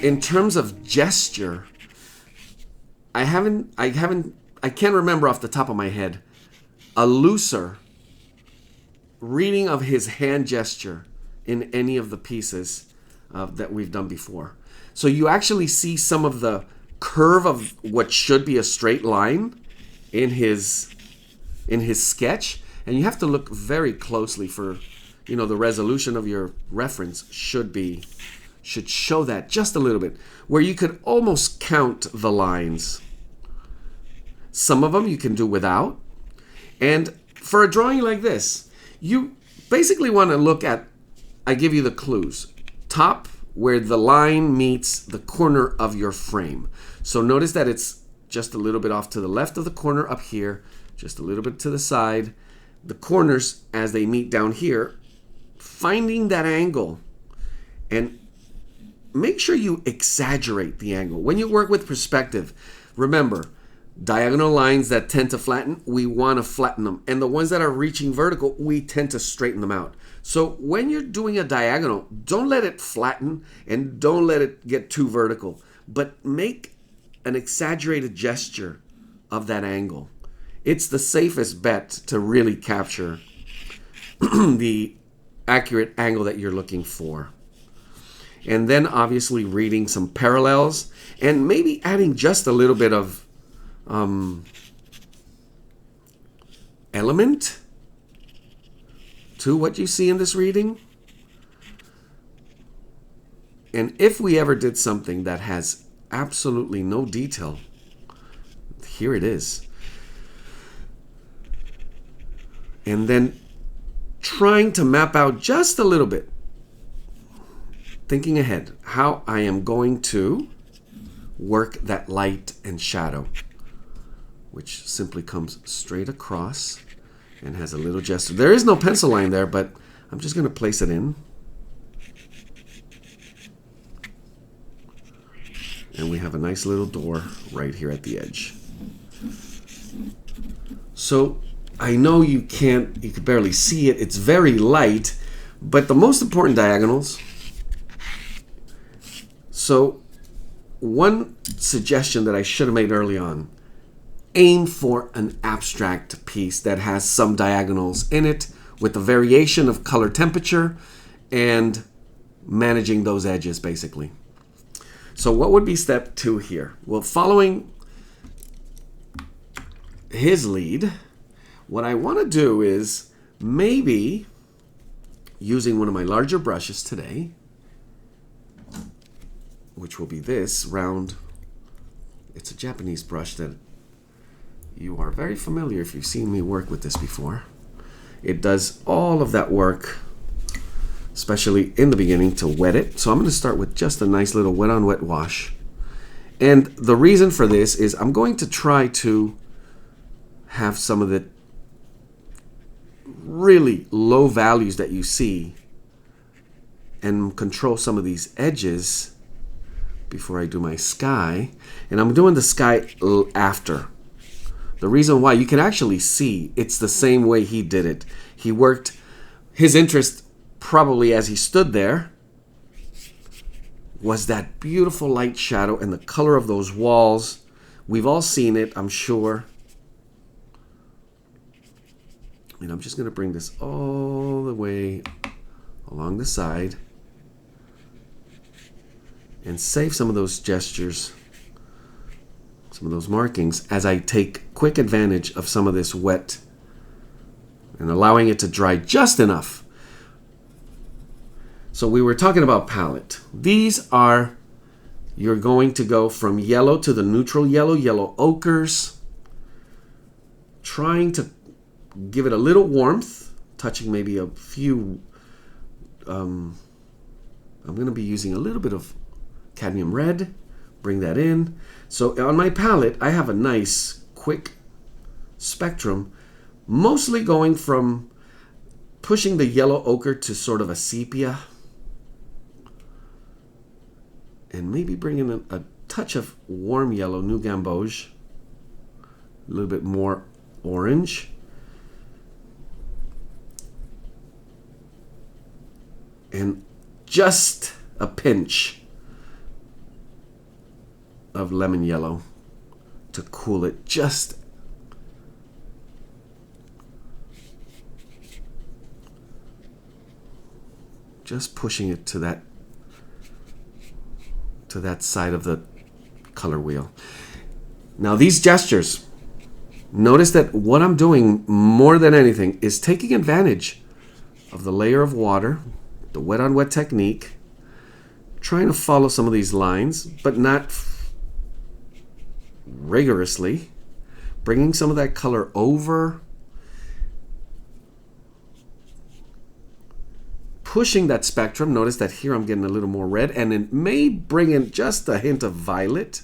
in terms of gesture, I can't remember off the top of my head a looser reading of his hand gesture in any of the pieces that we've done before. So you actually see some of the curve of what should be a straight line in his sketch, and you have to look very closely for, the resolution of your reference should show that just a little bit, where you could almost count the lines. Some of them you can do without. And for a drawing like this, you basically want to look at, I give you the clues. Top, where the line meets the corner of your frame. So notice that it's just a little bit off to the left of the corner up here, just a little bit to the side. The corners, as they meet down here, finding that angle. And make sure you exaggerate the angle. When you work with perspective, remember, diagonal lines that tend to flatten, we want to flatten them. And the ones that are reaching vertical, we tend to straighten them out. So when you're doing a diagonal, don't let it flatten and don't let it get too vertical, but make an exaggerated gesture of that angle. It's the safest bet to really capture the accurate angle that you're looking for. And then obviously reading some parallels and maybe adding just a little bit of element to what you see in this reading. And if we ever did something that has absolutely no detail, here it is. And then trying to map out just a little bit, thinking ahead, how I am going to work that light and shadow, which simply comes straight across and has a little gesture. There is no pencil line there, but I'm just going to place it in. And we have a nice little door right here at the edge. So I know you can barely see it. It's very light, but the most important diagonals. So one suggestion that I should have made early on, aim for an abstract piece that has some diagonals in it with a variation of color temperature and managing those edges basically. So what would be step 2 here? Well, following his lead, what I want to do is maybe using one of my larger brushes today, which will be this round, it's a Japanese brush that you are very familiar if you've seen me work with this before. It does all of that work, especially in the beginning, to wet it. So I'm going to start with just a nice little wet on wet wash. And the reason for this is I'm going to try to have some of the really low values that you see and control some of these edges before I do my sky. And I'm doing the sky after. The reason why, you can actually see it's the same way he did it. He worked his interest, probably as he stood there, was that beautiful light shadow and the color of those walls. We've all seen it, I'm sure. And I'm just going to bring this all the way along the side and save some of those gestures, some of those markings, as I take quick advantage of some of this wet and allowing it to dry just enough. So we were talking about palette. These are, you're going to go from yellow to the neutral yellow, yellow ochres, trying to give it a little warmth, touching maybe a few, I'm going to be using a little bit of cadmium red, bring that in. So on my palette, I have a nice quick spectrum, mostly going from pushing the yellow ochre to sort of a sepia, and maybe bringing a touch of warm yellow, New Gamboge, a little bit more orange, and just a pinch of lemon yellow to cool it, just pushing it to that side of the color wheel. Now these gestures, notice that what I'm doing more than anything is taking advantage of the layer of water, the wet on wet technique, trying to follow some of these lines, but not rigorously, bringing some of that color over, pushing that spectrum. Notice that here I'm getting a little more red, and it may bring in just a hint of violet.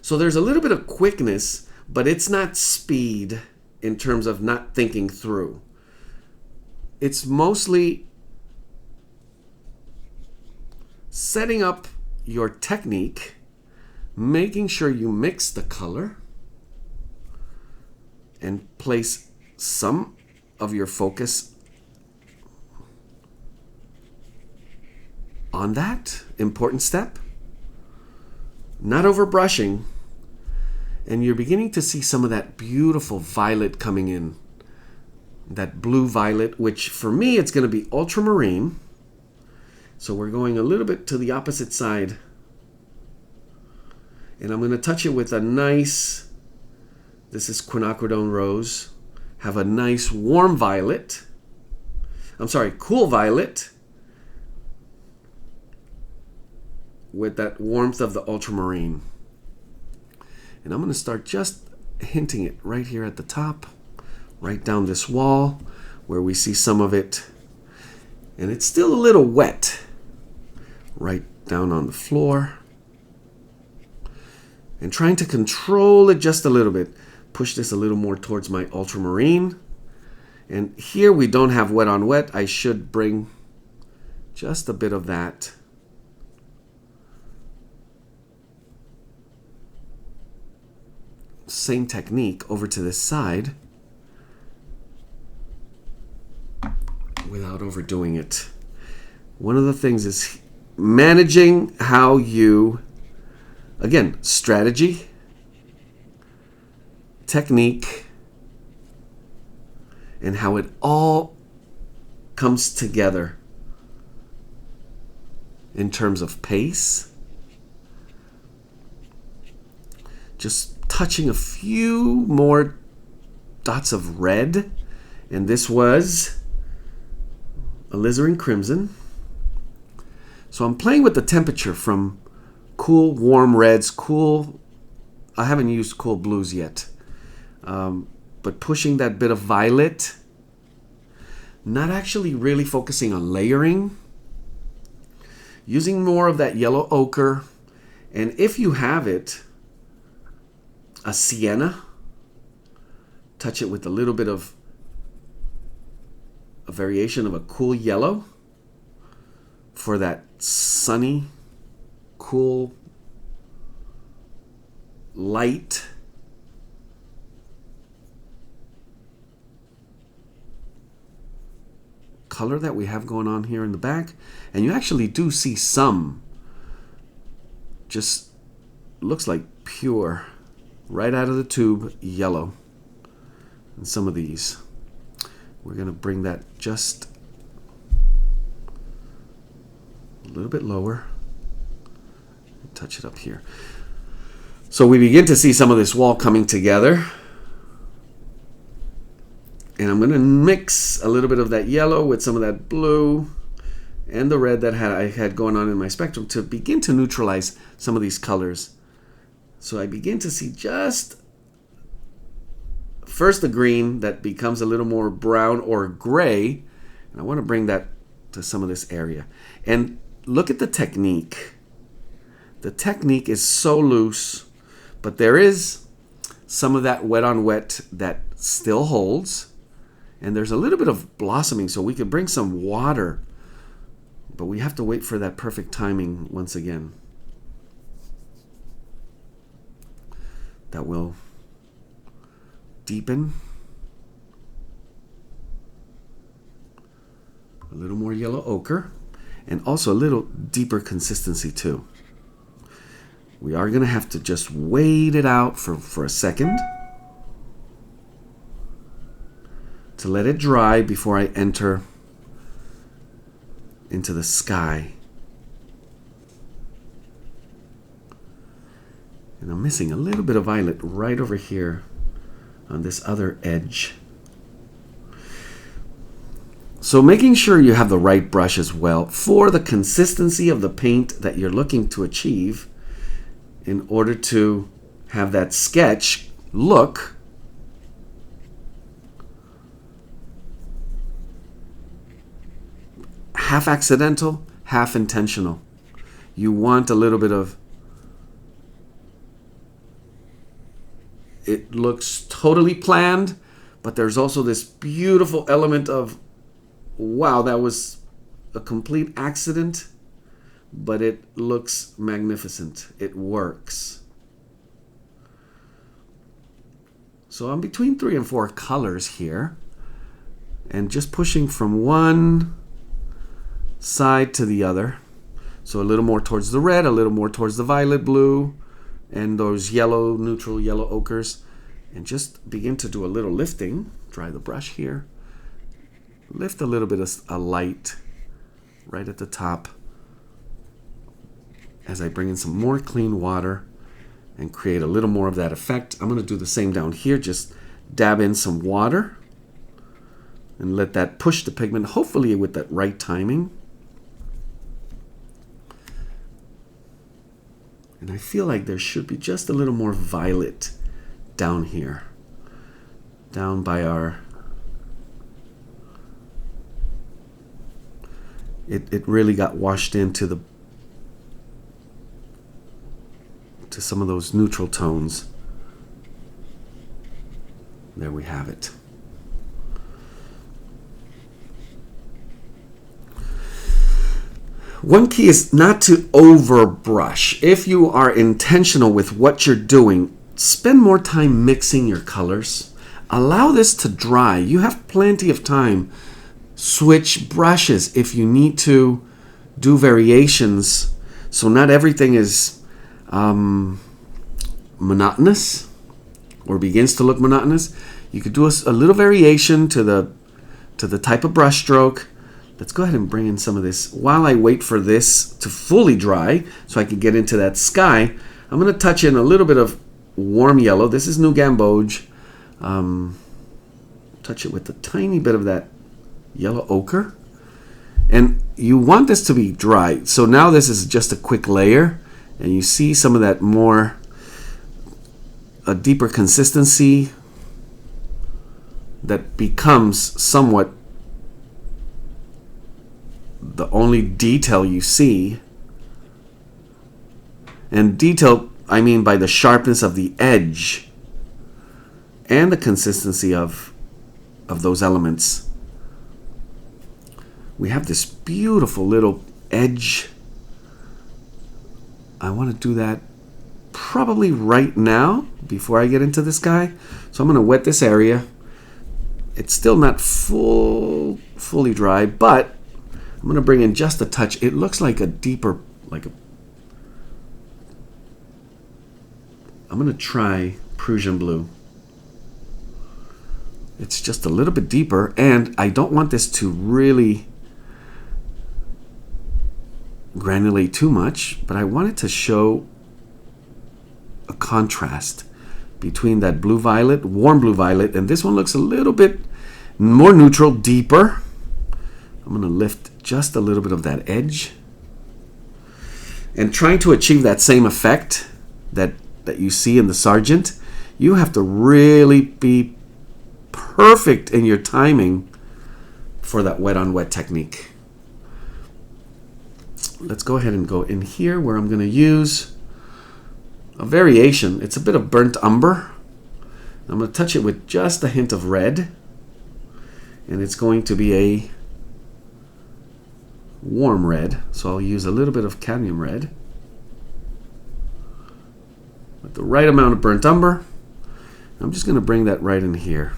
So there's a little bit of quickness, but it's not speed in terms of not thinking through. It's mostly setting up your technique, making sure you mix the color and place some of your focus on that important step, not overbrushing, and you're beginning to see some of that beautiful violet coming in, that blue violet, which for me it's going to be ultramarine. So we're going a little bit to the opposite side, and I'm going to touch it with a nice, this is quinacridone rose, have a nice warm violet, cool violet, with that warmth of the ultramarine. And I'm going to start just hinting it right here at the top, right down this wall where we see some of it. And it's still a little wet, right down on the floor. And trying to control it just a little bit. Push this a little more towards my ultramarine. And here we don't have wet on wet. I should bring just a bit of that. Same technique over to this side without overdoing it. One of the things is managing how you, again, strategy, technique, and how it all comes together in terms of pace. Just touching a few more dots of red, and this was alizarin crimson. So I'm playing with the temperature from cool, warm reds, cool, I haven't used cool blues yet, but pushing that bit of violet, not actually really focusing on layering, using more of that yellow ochre, and if you have it, a sienna, touch it with a little bit of a variation of a cool yellow for that sunny, cool, light color that we have going on here in the back. And you actually do see some, just looks like pure, right out of the tube, yellow. And some of these, we're going to bring that just a little bit lower. Touch it up here. So we begin to see some of this wall coming together. And I'm going to mix a little bit of that yellow with some of that blue and the red that I had going on in my spectrum to begin to neutralize some of these colors. So I begin to see just first the green that becomes a little more brown or gray. And I want to bring that to some of this area. And look at the technique. The technique is so loose, but there is some of that wet on wet that still holds. And there's a little bit of blossoming, so we could bring some water. But we have to wait for that perfect timing once again. That will deepen. A little more yellow ochre. And also a little deeper consistency too. We are going to have to just wait it out for a second to let it dry before I enter into the sky. And I'm missing a little bit of violet right over here on this other edge. So making sure you have the right brush as well for the consistency of the paint that you're looking to achieve in order to have that sketch look half accidental, half intentional. You want a little bit of, it looks totally planned, but there's also this beautiful element of, wow, that was a complete accident, but it looks magnificent. It works. So I'm between 3 and 4 colors here, and just pushing from one side to the other. So a little more towards the red, a little more towards the violet blue, and those yellow, neutral yellow ochres. And just begin to do a little lifting. Dry the brush here. Lift a little bit of a light right at the top as I bring in some more clean water and create a little more of that effect. I'm going to do the same down here. Just dab in some water and let that push the pigment, hopefully with that right timing. And I feel like there should be just a little more violet down here, down by our, it really got washed into to some of those neutral tones. There we have it. One key is not to overbrush. If you are intentional with what you're doing, spend more time mixing your colors. Allow this to dry. You have plenty of time. Switch brushes if you need to do variations so not everything is monotonous or begins to look monotonous. You could do a little variation to the type of brush stroke. Let's go ahead and bring in some of this. While I wait for this to fully dry so I can get into that sky, I'm going to touch in a little bit of warm yellow. This is New Gamboge. Touch it with a tiny bit of that yellow ochre. And you want this to be dry. So now this is just a quick layer. And you see some of that more, a deeper consistency that becomes somewhat the only detail you see. And detail, I mean by the sharpness of the edge and the consistency of those elements. We have this beautiful little edge. I want to do that probably right now before I get into this guy. So I'm going to wet this area. It's still not fully dry, but I'm going to bring in just a touch. It looks like a deeper, I'm going to try Prussian blue. It's just a little bit deeper, and I don't want this to really granulate too much, but I want it to show a contrast between that blue violet, warm blue violet, and this one looks a little bit more neutral, deeper. I'm going to lift just a little bit of that edge. And trying to achieve that same effect that you see in the Sargent, you have to really be perfect in your timing for that wet on wet technique. Let's go ahead and go in here where I'm going to use a variation. It's a bit of burnt umber. I'm going to touch it with just a hint of red, and it's going to be a warm red, so I'll use a little bit of cadmium red with the right amount of burnt umber. I'm just going to bring that right in here.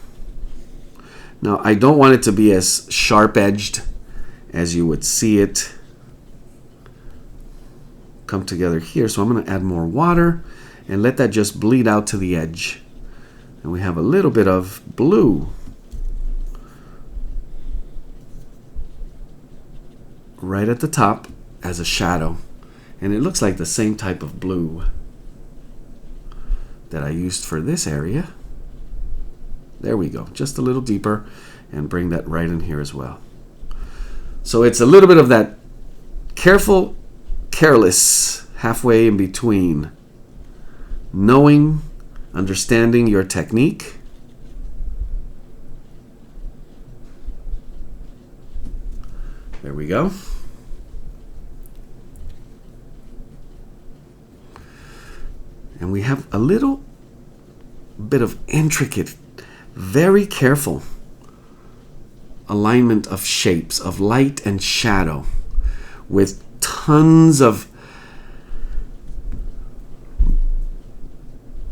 Now I don't want it to be as sharp edged as you would see it come together here. So I'm going to add more water and let that just bleed out to the edge. And we have a little bit of blue right at the top as a shadow. And it looks like the same type of blue that I used for this area. There we go, just a little deeper, and bring that right in here as well. So it's a little bit of that careful, careless, halfway in between. Knowing, understanding your technique. There we go. And we have a little bit of intricate, very careful alignment of shapes, of light and shadow, with tons of,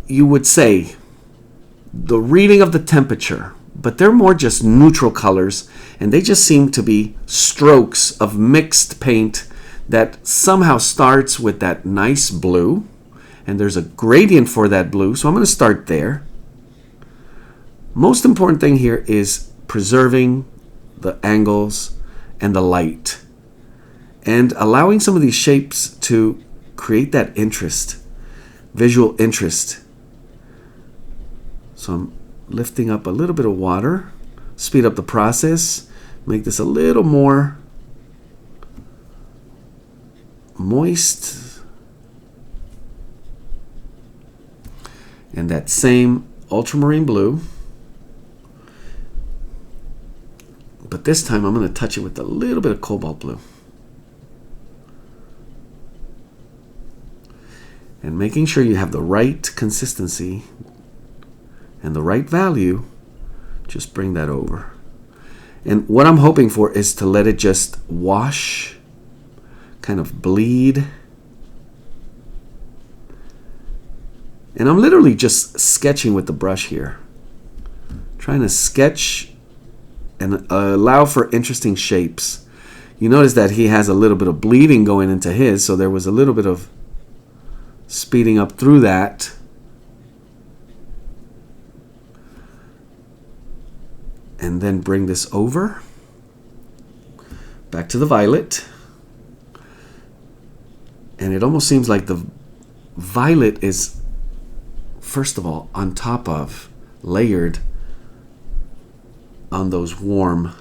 you would say, the reading of the temperature, but they're more just neutral colors, and they just seem to be strokes of mixed paint that somehow starts with that nice blue, and there's a gradient for that blue, so I'm going to start there. Most important thing here is preserving the angles and the light, and allowing some of these shapes to create that interest, visual interest. So I'm lifting up a little bit of water, speed up the process, make this a little more moist. And that same ultramarine blue. But this time I'm going to touch it with a little bit of cobalt blue. And making sure you have the right consistency and the right value, just bring that over. And what I'm hoping for is to let it just wash, kind of bleed. And I'm literally just sketching with the brush here. Trying to sketch and allow for interesting shapes. You notice that he has a little bit of bleeding going into his, so there was a little bit of speeding up through that. And then bring this over, back to the violet. And it almost seems like the violet is, first of all, on top of, layered on those warm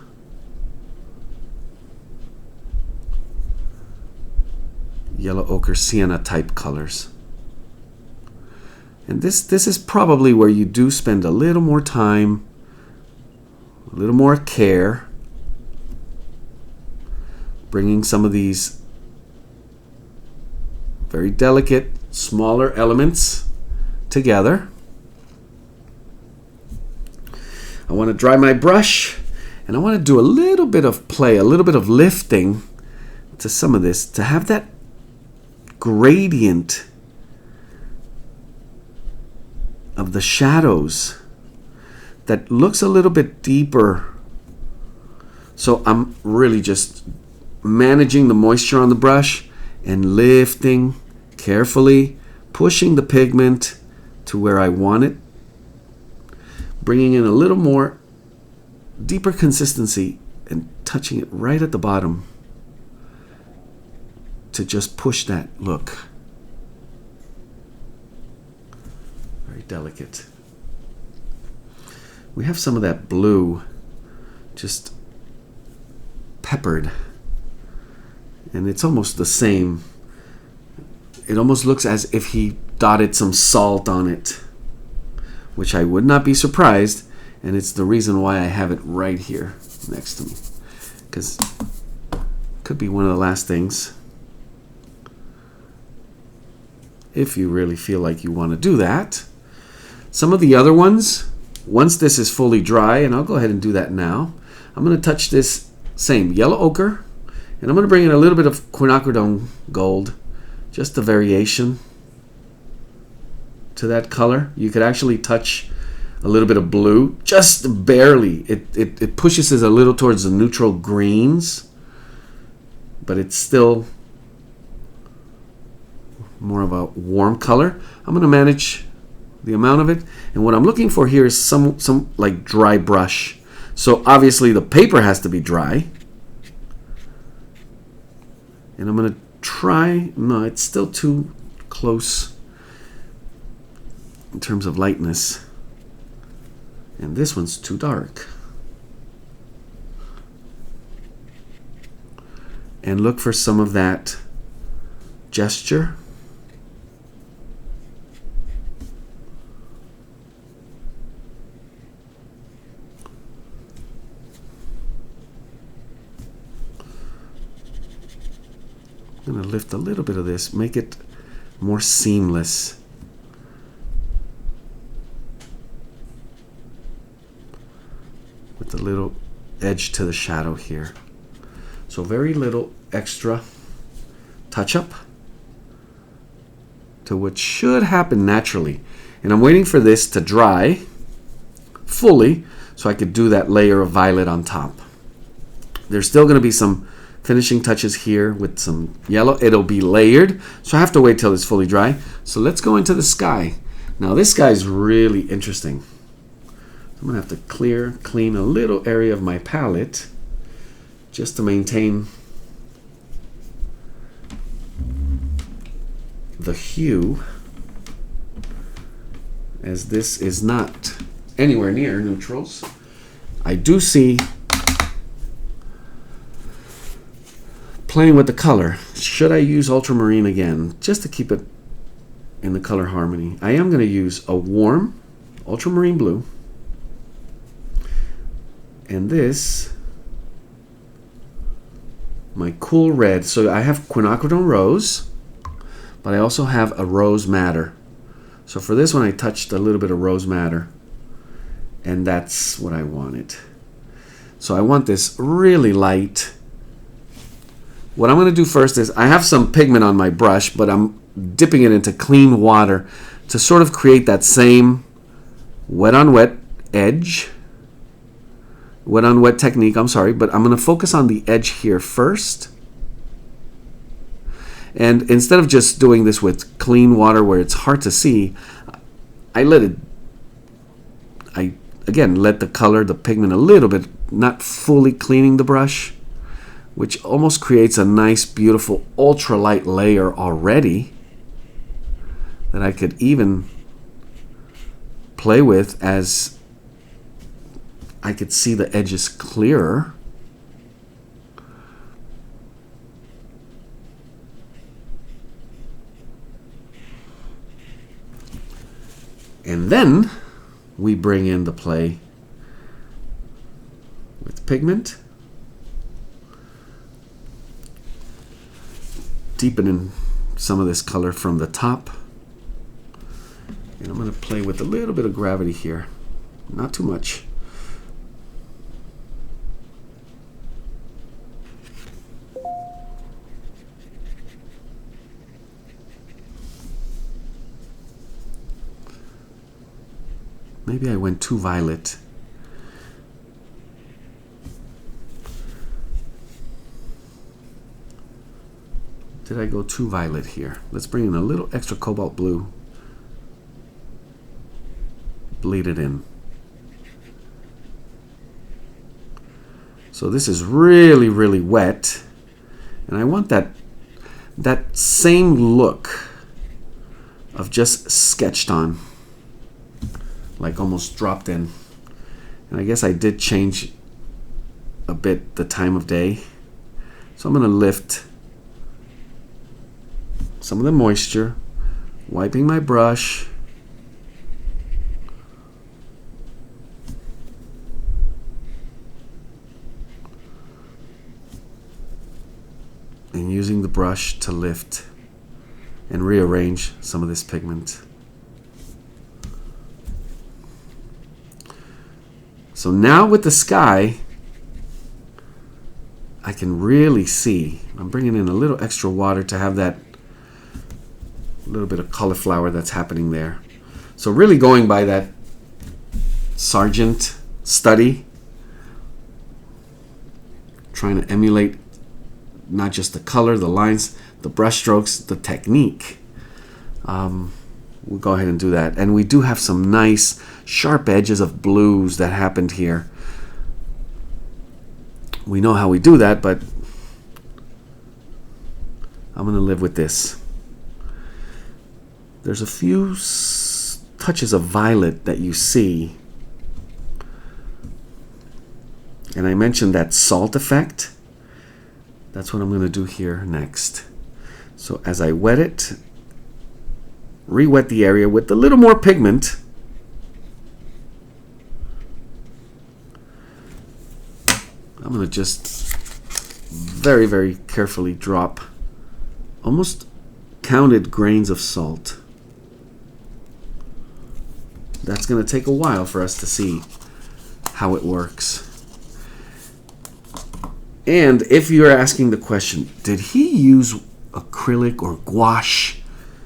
yellow ochre sienna type colors. And this is probably where you do spend a little more time, a little more care, bringing some of these very delicate, smaller elements together. I want to dry my brush, and I want to do a little bit of play, a little bit of lifting to some of this, to have that gradient of the shadows that looks a little bit deeper. So I'm really just managing the moisture on the brush and lifting carefully, pushing the pigment to where I want it, bringing in a little more deeper consistency and touching it right at the bottom to just push that look. Very delicate. We have some of that blue just peppered, and it's almost the same. It almost looks as if he dotted some salt on it, which I would not be surprised, and it's the reason why I have it right here next to me, because it could be one of the last things, if you really feel like you want to do that. Some of the other ones, once this is fully dry, and I'll go ahead and do that now, I'm going to touch this same yellow ochre, and I'm going to bring in a little bit of quinacridone gold, just a variation to that color. You could actually touch a little bit of blue, just barely. It pushes us a little towards the neutral greens, but it's still more of a warm color. I'm going to manage the amount of it. And what I'm looking for here is some like dry brush. So obviously the paper has to be dry. And I'm going to try, no, it's still too close in terms of lightness. And this one's too dark. And look for some of that gesture. I'm going to lift a little bit of this, make it more seamless. With a little edge to the shadow here. So very little extra touch-up to what should happen naturally. And I'm waiting for this to dry fully so I could do that layer of violet on top. There's still going to be some finishing touches here with some yellow. It'll be layered, so I have to wait till it's fully dry. So let's go into the sky. Now this sky is really interesting. I'm going to have to clean a little area of my palette just to maintain the hue, as this is not anywhere near neutrals. I do see playing with the color. Should I use ultramarine again just to keep it in the color harmony? I am going to use a warm ultramarine blue, and this my cool red. So I have quinacridone rose, but I also have a rose madder. So for this one I touched a little bit of rose madder, and that's what I wanted. So I want this really light. What I'm going to do first is, I have some pigment on my brush, but I'm dipping it into clean water to sort of create that same wet on wet edge. Wet on wet technique, I'm sorry, but I'm going to focus on the edge here first. And instead of just doing this with clean water where it's hard to see, I again let the color, the pigment a little bit, not fully cleaning the brush, which almost creates a nice, beautiful, ultralight layer already that I could even play with as I could see the edges clearer. And then we bring in the play with pigment, deepening some of this color from the top. And I'm going to play with a little bit of gravity here, not too much. Maybe I went too violet. Did I go too violet here? Let's bring in a little extra cobalt blue. Bleed it in. So this is really, really wet. And I want that same look of just sketched on. Like almost dropped in. And I guess I did change a bit the time of day. So I'm going to lift some of the moisture, wiping my brush. And using the brush to lift and rearrange some of this pigment. So now with the sky, I can really see. I'm bringing in a little extra water to have that little bit of cauliflower that's happening there. So really going by that Sargent study, trying to emulate not just the color, the lines, the brush strokes, the technique. we'll go ahead and do that. And we do have some nice sharp edges of blues that happened here. We know how we do that, but I'm going to live with this. There's a few touches of violet that you see. And I mentioned that salt effect. That's what I'm going to do here next. So as I wet it, re-wet the area with a little more pigment. I'm going to just very, very carefully drop almost counted grains of salt. That's going to take a while for us to see how it works. And if you're asking the question, did he use acrylic or gouache?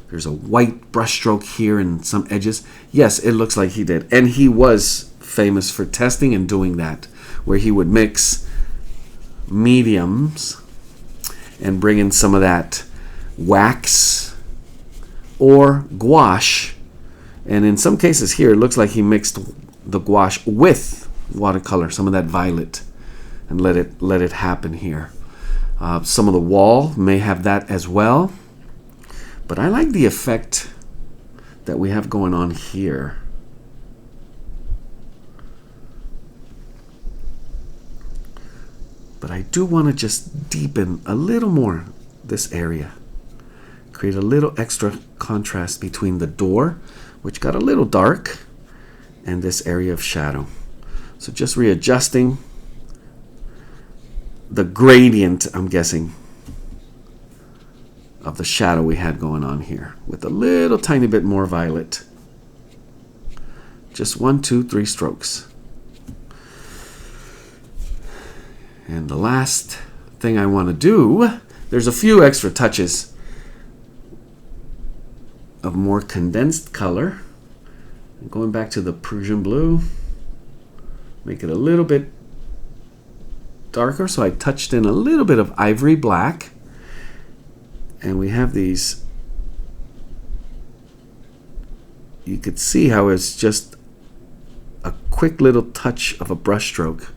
There's a white brushstroke here and some edges. Yes, it looks like he did. And he was famous for testing and doing that, where he would mix mediums and bring in some of that wax or gouache. And in some cases here, it looks like he mixed the gouache with watercolor, some of that violet, and let it happen here. Some of the wall may have that as well. But I like the effect that we have going on here. But I do want to just deepen a little more this area. Create a little extra contrast between the door, which got a little dark, and this area of shadow. So just readjusting the gradient, I'm guessing, of the shadow we had going on here with a little tiny bit more violet. Just 1, 2, 3 strokes. And the last thing I want to do, there's a few extra touches of more condensed color. Going back to the Prussian blue, make it a little bit darker. So I touched in a little bit of ivory black. And we have these, you could see how it's just a quick little touch of a brush stroke.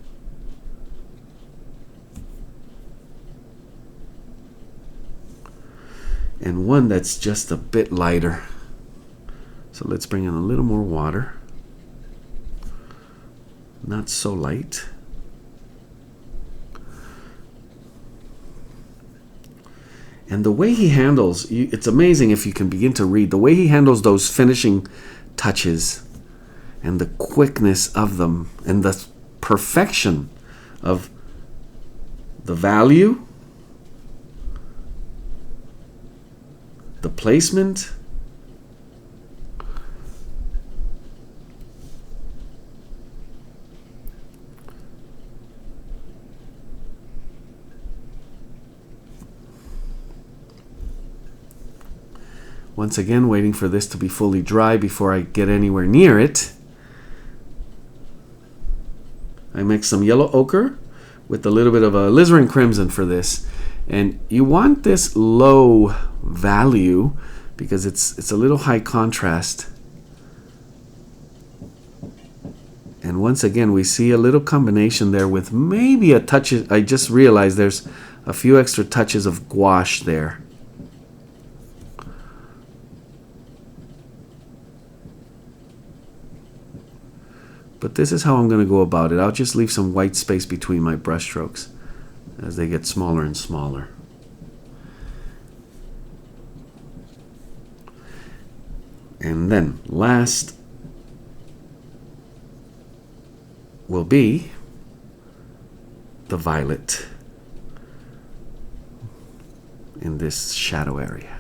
And one that's just a bit lighter. So let's bring in a little more water. Not so light. And the way he handles, it's amazing if you can begin to read, the way he handles those finishing touches and the quickness of them and the perfection of the value, the placement, once again, waiting for this to be fully dry before I get anywhere near it. I mix some yellow ochre with a little bit of a alizarin crimson for this. And you want this low value because it's a little high contrast. And once again, we see a little combination there with maybe a touch. I just realized there's a few extra touches of gouache there. But this is how I'm going to go about it. I'll just leave some white space between my brush strokes as they get smaller and smaller. And then last will be the violet in this shadow area.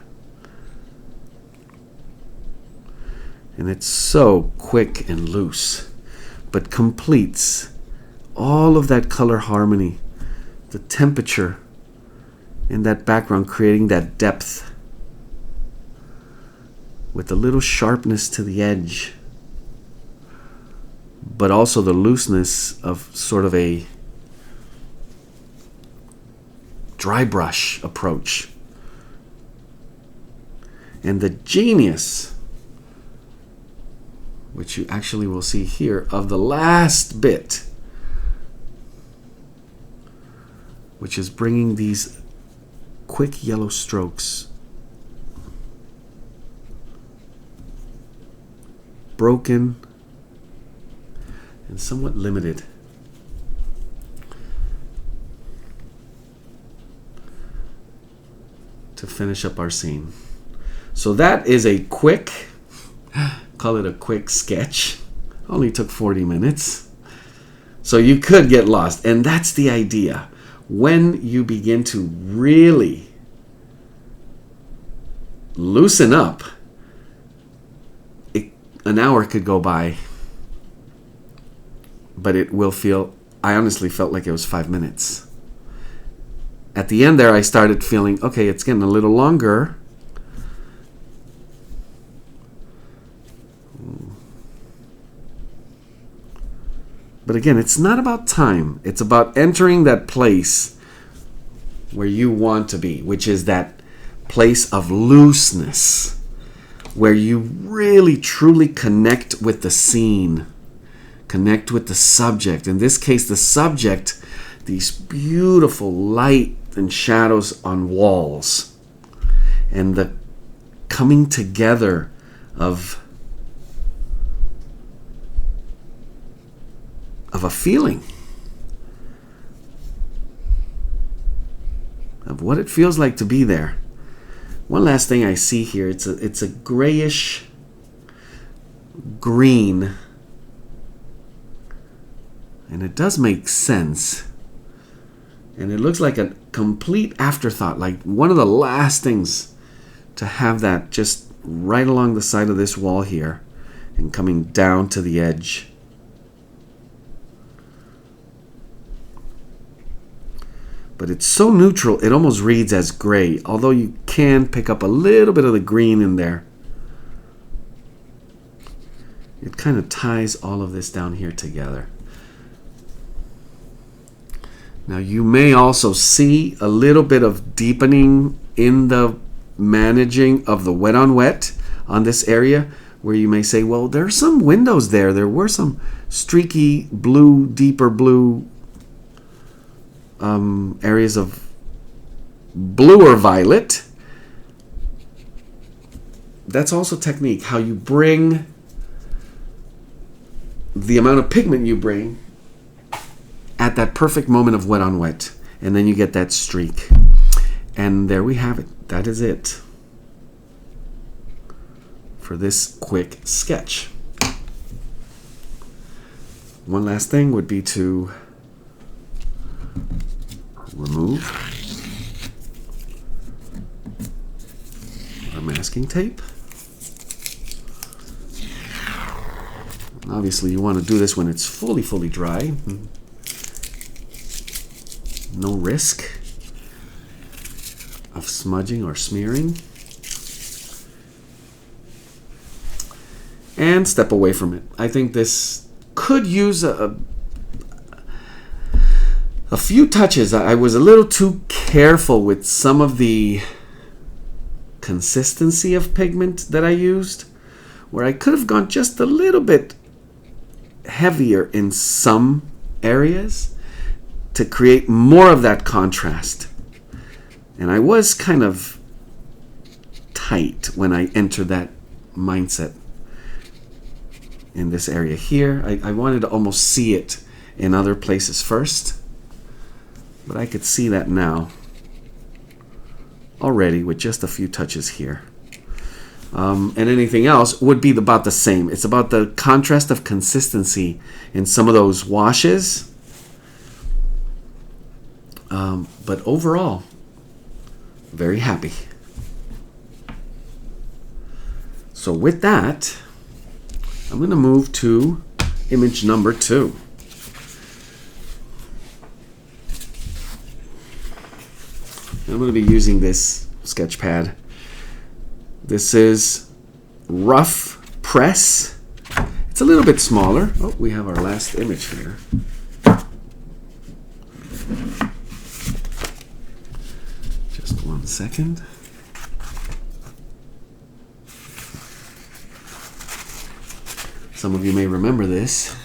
And it's so quick and loose, but completes all of that color harmony, the temperature in that background, creating that depth with a little sharpness to the edge, but also the looseness of sort of a dry brush approach. And the genius, which you actually will see here, of the last bit, which is bringing these quick yellow strokes, broken and somewhat limited, to finish up our scene. So that is a quick, call it a quick sketch. Only took 40 minutes. So you could get lost. And that's the idea. When you begin to really loosen up, an hour could go by, but it will feel, I honestly felt like it was 5 minutes. At the end there, I started feeling, okay, it's getting a little longer. But again, it's not about time. It's about entering that place where you want to be, which is that place of looseness, where you really truly connect with the scene, connect with the subject. In this case, the subject, these beautiful light and shadows on walls, and the coming together of a feeling, of what it feels like to be there. One last thing I see here, it's a grayish green, and it does make sense, and it looks like a complete afterthought, like one of the last things to have that just right along the side of this wall here and coming down to the edge. But it's so neutral, it almost reads as gray, although you can pick up a little bit of the green in there. It kind of ties all of this down here together. Now you may also see a little bit of deepening in the managing of the wet on wet on this area, where you may say, well, there are some windows there. There were some streaky blue, deeper blue areas of blue or violet. That's also technique, how you bring the amount of pigment you bring at that perfect moment of wet on wet, and then you get that streak. And there we have it. That is it for this quick sketch. One last thing would be to remove our masking tape. Obviously you want to do this when it's fully dry. No risk of smudging or smearing. And step away from it. I think this could use a few touches. I was a little too careful with some of the consistency of pigment that I used, where I could have gone just a little bit heavier in some areas to create more of that contrast. And I was kind of tight when I entered that mindset in this area here. I wanted to almost see it in other places first. But I could see that now already with just a few touches here. And anything else would be about the same. It's about the contrast of consistency in some of those washes. But overall, very happy. So with that, I'm going to move to image number 2. I'm going to be using this sketch pad. This is Rough Press. It's a little bit smaller. Oh, we have our last image here. Just 1 second. Some of you may remember this.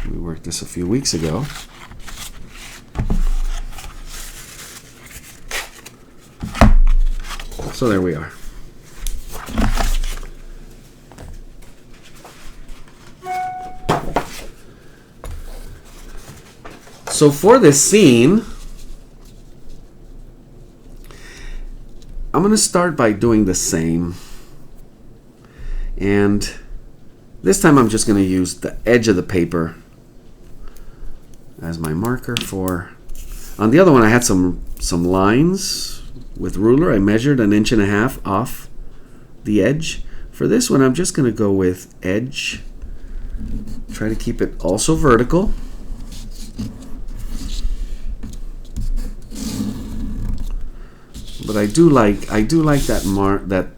We worked this a few weeks ago. So there we are. So for this scene, I'm going to start by doing the same. And this time I'm just going to use the edge of the paper as my marker for... On the other one I had some lines with ruler. I measured 1.5 inches off the edge. For this one I'm just going to go with edge. Try to keep it also vertical. But I do like that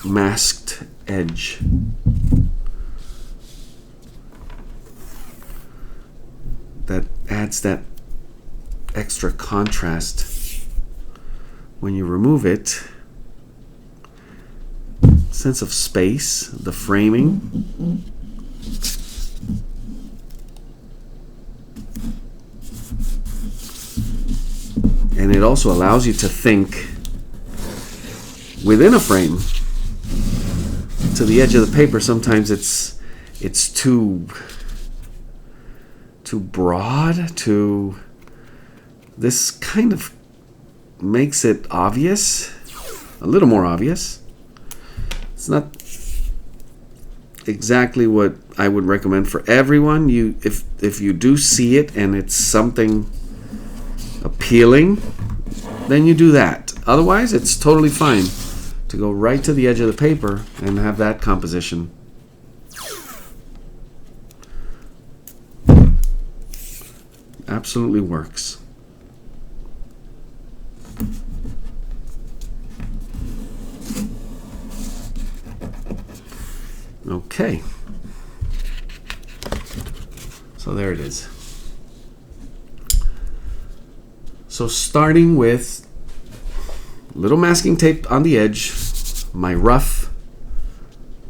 masked edge. That adds that extra contrast when you remove it. Sense of space, the framing. And it also allows you to think within a frame. To the edge of the paper, sometimes it's too broad. This kind of makes it obvious, a little more obvious. It's not exactly what I would recommend for everyone. If you do see it and it's something appealing, then you do that. Otherwise, it's totally fine to go right to the edge of the paper and have that composition. Absolutely works. Okay. So there it is. So starting with little masking tape on the edge, my rough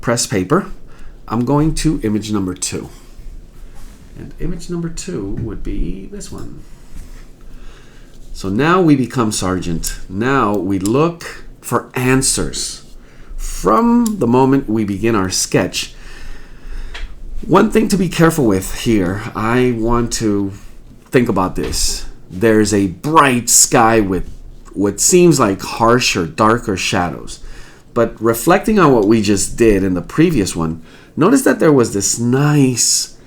press paper, I'm going to image number 2. And image number 2 would be this one. So now we become Sargent. Now we look for answers. From the moment we begin our sketch, one thing to be careful with here, I want to think about this. There's a bright sky with what seems like harsh or darker shadows. But reflecting on what we just did in the previous one, notice that there was this nice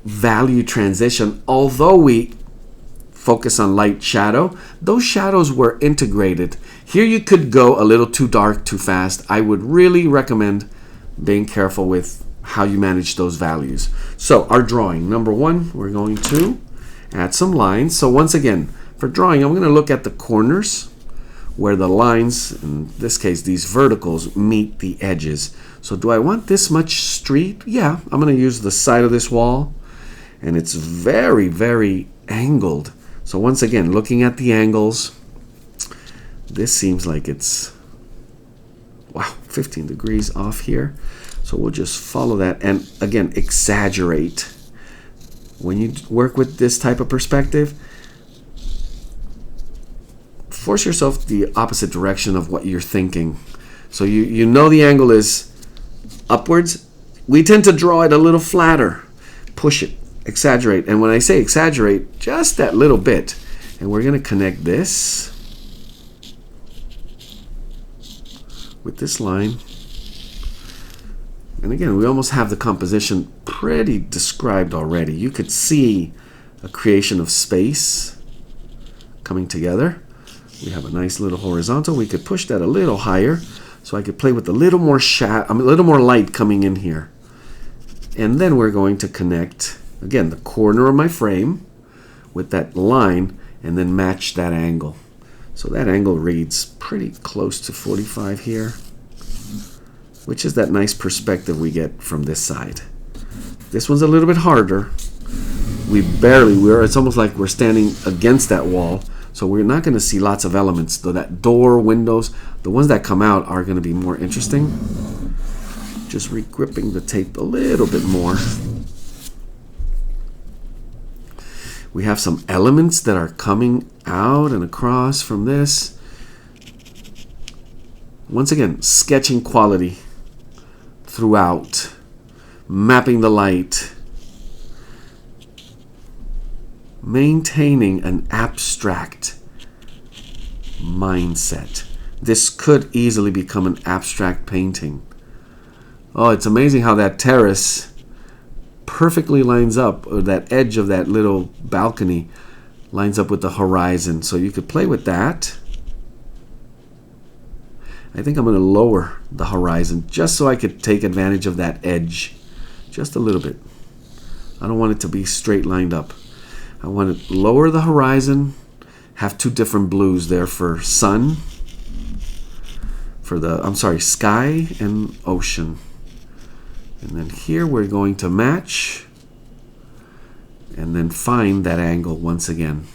value transition. Although we focus on light shadow, those shadows were integrated. Here you could go a little too dark too fast. I would really recommend being careful with how you manage those values. So our drawing, number 1, we're going to add some lines. So once again, for drawing, I'm going to look at the corners where the lines, in this case these verticals, meet the edges. So do I want this much street? Yeah, I'm going to use the side of this wall, and it's very, very angled. So once again, looking at the angles, this seems like it's, wow, 15 degrees off here. So we'll just follow that and again exaggerate. When you work with this type of perspective, force yourself the opposite direction of what you're thinking. So you know the angle is upwards. We tend to draw it a little flatter. Push it, exaggerate. And when I say exaggerate, just that little bit. And we're going to connect this with this line. And again, we almost have the composition pretty described already. You could see a creation of space coming together. We have a nice little horizontal. We could push that a little higher so I could play with a little more a little more light coming in here. And then we're going to connect, again, the corner of my frame with that line and then match that angle. So that angle reads pretty close to 45 here, which is that nice perspective we get from this side. This one's a little bit harder. It's almost like we're standing against that wall, so we're not going to see lots of elements. Though that door, windows, the ones that come out are going to be more interesting. Just re-gripping the tape a little bit more. We have some elements that are coming out and across from this. Once again, sketching quality throughout, mapping the light, maintaining an abstract mindset. This could easily become an abstract painting. Oh, it's amazing how that terrace perfectly lines up, or that edge of that little balcony lines up with the horizon. So you could play with that. I think I'm going to lower the horizon just so I could take advantage of that edge just a little bit. I don't want it to be straight lined up. I want to lower the horizon, have two different blues there for sun, for sky and ocean. And then here we're going to match and then find that angle once again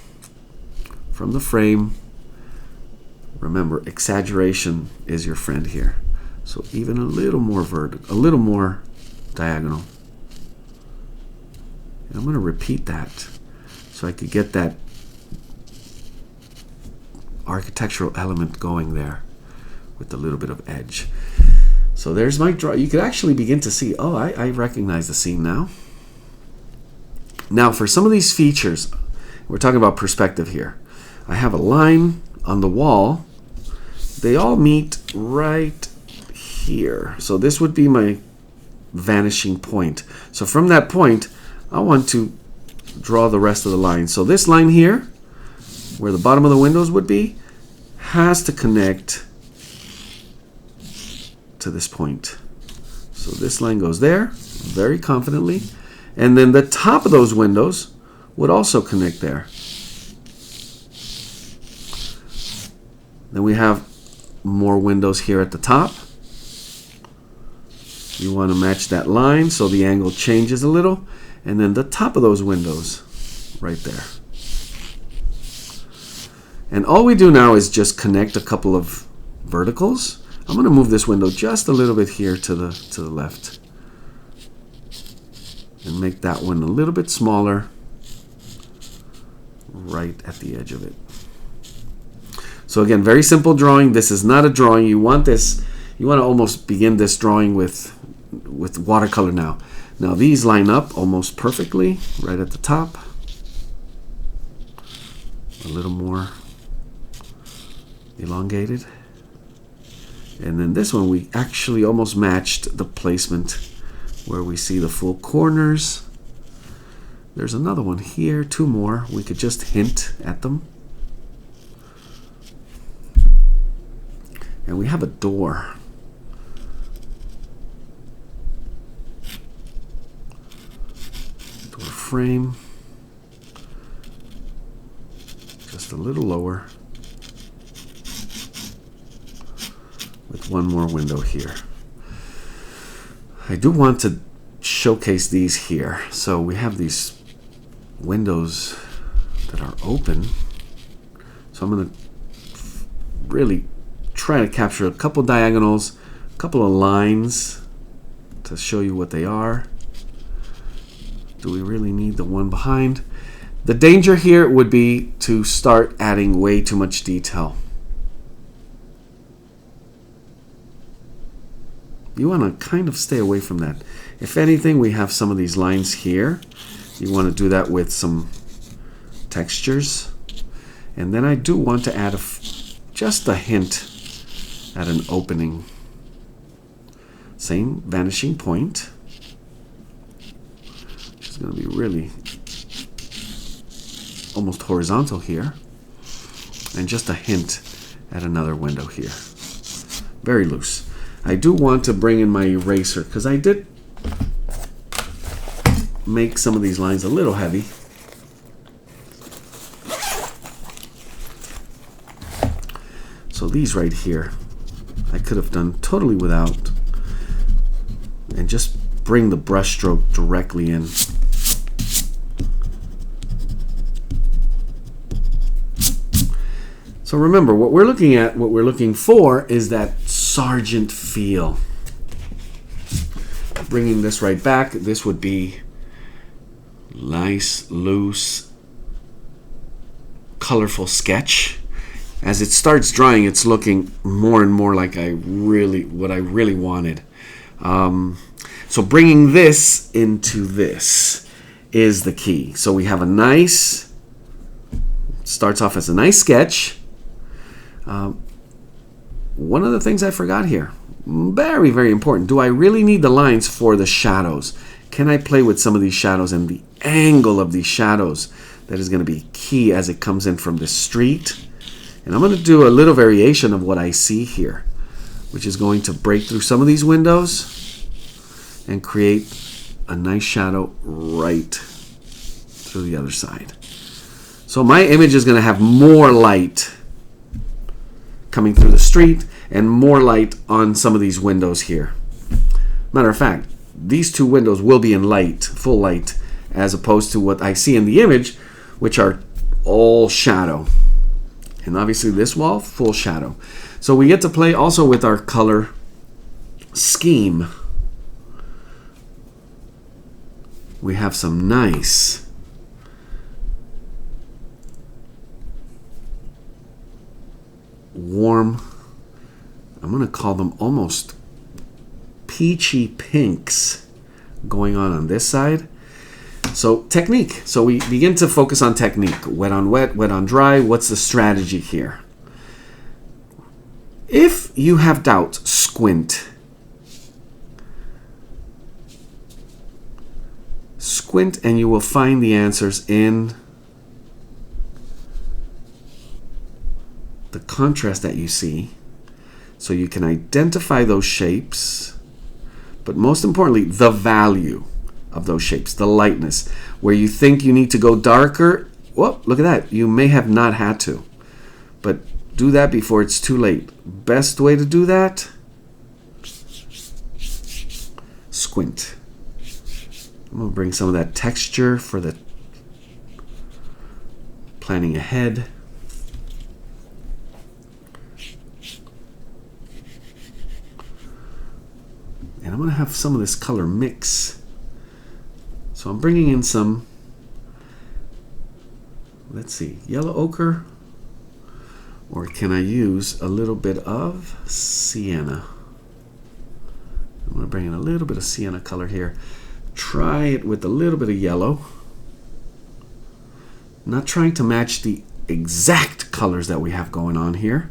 from the frame. Remember, exaggeration is your friend here. So even a little more vertical, a little more diagonal. And I'm going to repeat that so I could get that architectural element going there with a little bit of edge. So there's my draw. You could actually begin to see, oh, I recognize the scene now. Now for some of these features, we're talking about perspective here. I have a line on the wall. They all meet right here. So this would be my vanishing point. So from that point, I want to draw the rest of the line. So this line here, where the bottom of the windows would be, has to connect to this point. So this line goes there very confidently, and then the top of those windows would also connect there. Then we have more windows here at the top. You want to match that line so the angle changes a little, and then the top of those windows right there. And all we do now is just connect a couple of verticals. I'm going to move this window just a little bit here to the left and make that one a little bit smaller right at the edge of it. So again, very simple drawing. This is not a drawing. You want to almost begin this drawing with watercolor now. Now these line up almost perfectly right at the top. A little more elongated. And then this one, we actually almost matched the placement where we see the full corners. There's another one here, two more. We could just hint at them. And we have a door. Door frame. Just a little lower. With one more window here. I do want to showcase these here. So we have these windows that are open. So I'm going to really try to capture a couple diagonals, a couple of lines to show you what they are. Do we really need the one behind? The danger here would be to start adding way too much detail. You want to kind of stay away from that. If anything, we have some of these lines here. You want to do that with some textures. And then I do want to add just a hint at an opening. Same vanishing point. It's going to be really almost horizontal here. And just a hint at another window here. Very loose. I do want to bring in my eraser because I did make some of these lines a little heavy. So these right here, I could have done totally without and just bring the brush stroke directly in. So remember, what we're looking for is that Sargent feel. bringing this right back, this would be nice, loose, colorful sketch. As it starts drying, it's looking more and more like what I really wanted. So bringing this into this is the key. So we have a nice, starts off as a nice sketch. One of the things I forgot here, very, very important. Do I really need the lines for the shadows? Can I play with some of these shadows and the angle of these shadows? That is going to be key as it comes in from the street. And I'm going to do a little variation of what I see here, which is going to break through some of these windows and create a nice shadow right through the other side. So my image is going to have more light coming through the street and more light on some of these windows here. Matter of fact, these two windows will be in light, full light, as opposed to what I see in the image, which are all shadow. And obviously this wall, full shadow. So we get to play also with our color scheme. We have some nice warm, I'm going to call them almost peachy pinks going on this side. So technique. So we begin to focus on technique. Wet on wet, wet on dry. What's the strategy here? If you have doubt, squint. Squint and you will find the answers in the contrast that you see. So you can identify those shapes, but most importantly, the value of those shapes, the lightness. Where you think you need to go darker, whoa, look at that. You may have not had to, but do that before it's too late. Best way to do that, squint. I'm going to bring some of that texture for the planning ahead. And I'm going to have some of this color mix. So I'm bringing in some, let's see, yellow ochre, or can I use a little bit of sienna? I'm going to bring in a little bit of sienna color here. Try it with a little bit of yellow. Not trying to match the exact colors that we have going on here.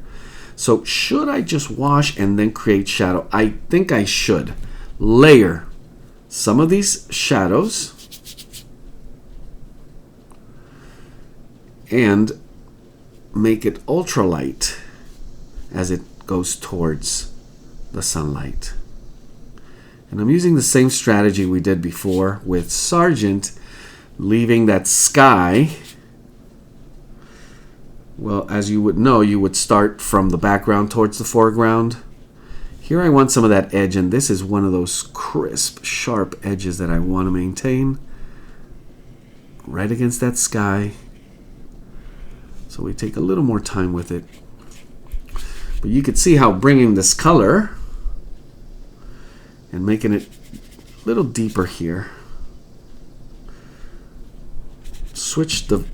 So should I just wash and then create shadow? I think I should. Layer some of these shadows and make it ultralight as it goes towards the sunlight. And I'm using the same strategy we did before with Sargent, leaving that sky. Well, as you would know, you would start from the background towards the foreground. Here I want some of that edge, and this is one of those crisp, sharp edges that I want to maintain right against that sky. So we take a little more time with it. But you could see how bringing this color and making it a little deeper here. Switch the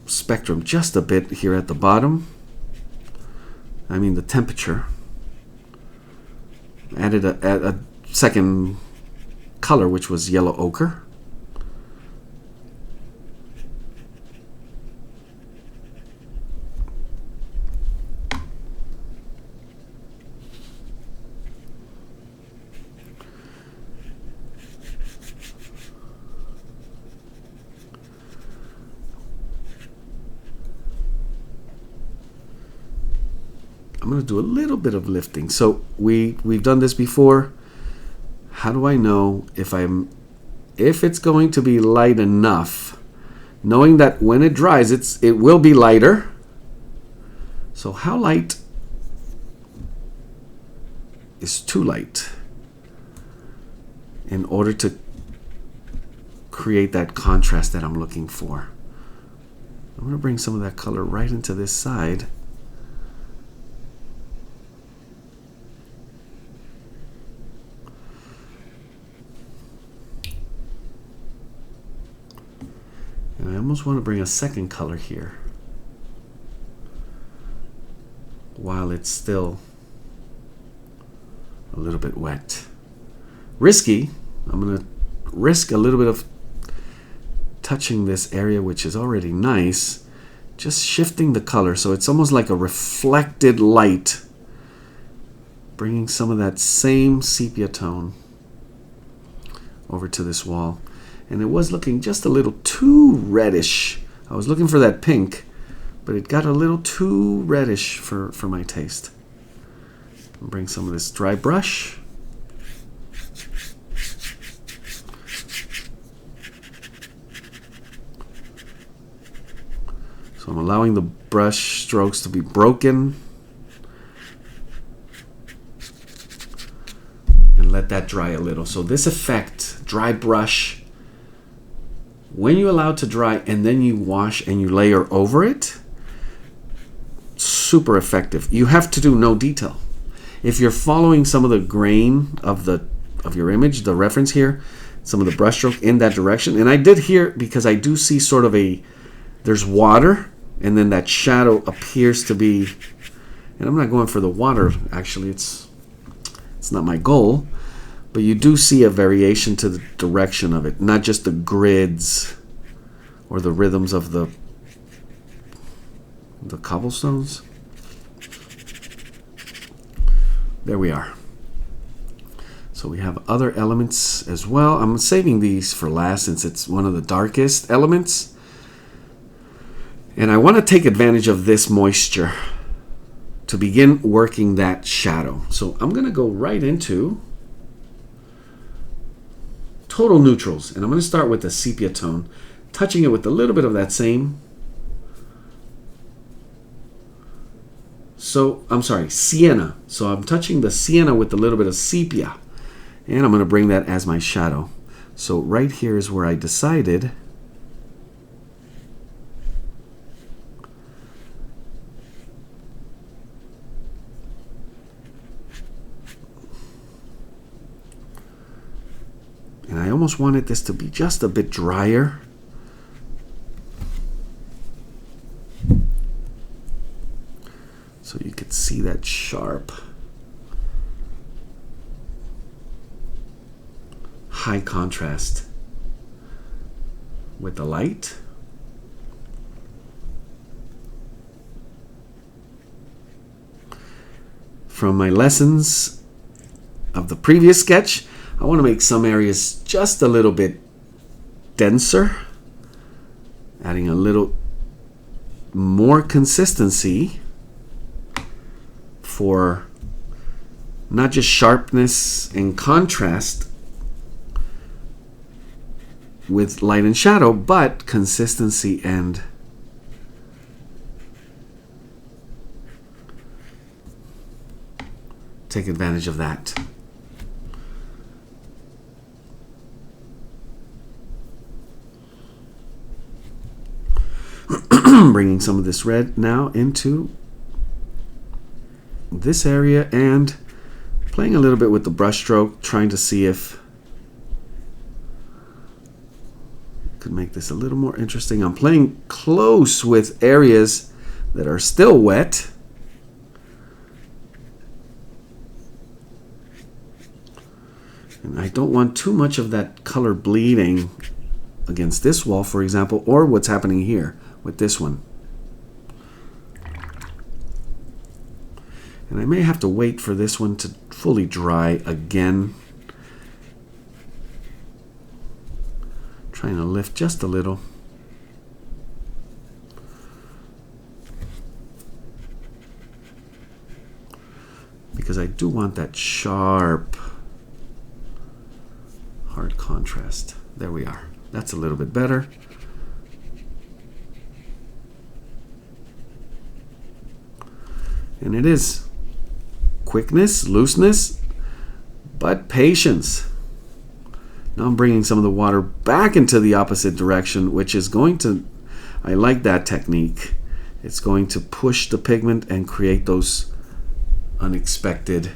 spectrum just a bit here at the bottom. I mean the temperature. Added a second color, which was yellow ochre. I'm going to do a little bit of lifting. So we've done this before. How do I know if it's going to be light enough? Knowing that when it dries, it will be lighter. So how light is too light in order to create that contrast that I'm looking for? I'm going to bring some of that color right into this side. almost want to bring a second color here while it's still a little bit wet. Risky. I'm going to risk a little bit of touching this area which is already nice, just shifting the color so it's almost like a reflected light, bringing some of that same sepia tone over to this wall. And it was looking just a little too reddish. I was looking for that pink, but it got a little too reddish for my taste. I'll bring some of this dry brush. So I'm allowing the brush strokes to be broken. And let that dry a little. So this effect, dry brush, when you allow it to dry and then you wash and you layer over it, super effective. You have to do no detail. If you're following some of the grain of your image, the reference here, some of the brush stroke in that direction, and I did here because I do see sort of there's water, and then that shadow appears to be, and I'm not going for the water, actually, it's not my goal, but you do see a variation to the direction of it, not just the grids or the rhythms of the cobblestones. There we are. So we have other elements as well. I'm saving these for last since it's one of the darkest elements. And I want to take advantage of this moisture to begin working that shadow. So I'm going to go right into total neutrals. And I'm going to start with the sepia tone, touching it with a little bit of that same. So, I'm sorry, sienna. So I'm touching the sienna with a little bit of sepia. And I'm going to bring that as my shadow. So right here is where I decided and I almost wanted this to be just a bit drier. So you could see that sharp, high contrast with the light. From my lessons of the previous sketch, I want to make some areas just a little bit denser, adding a little more consistency for not just sharpness and contrast with light and shadow, but consistency and take advantage of that. Bringing some of this red now into this area and playing a little bit with the brush stroke, trying to see if I could make this a little more interesting. I'm playing close with areas that are still wet. And I don't want too much of that color bleeding against this wall, for example, or what's happening here with this one. And I may have to wait for this one to fully dry again. Trying to lift just a little. Because I do want that sharp, hard contrast. There we are. That's a little bit better. And it is quickness, looseness, but patience. Now I'm bringing some of the water back into the opposite direction, which is going to, I like that technique. It's going to push the pigment and create those unexpected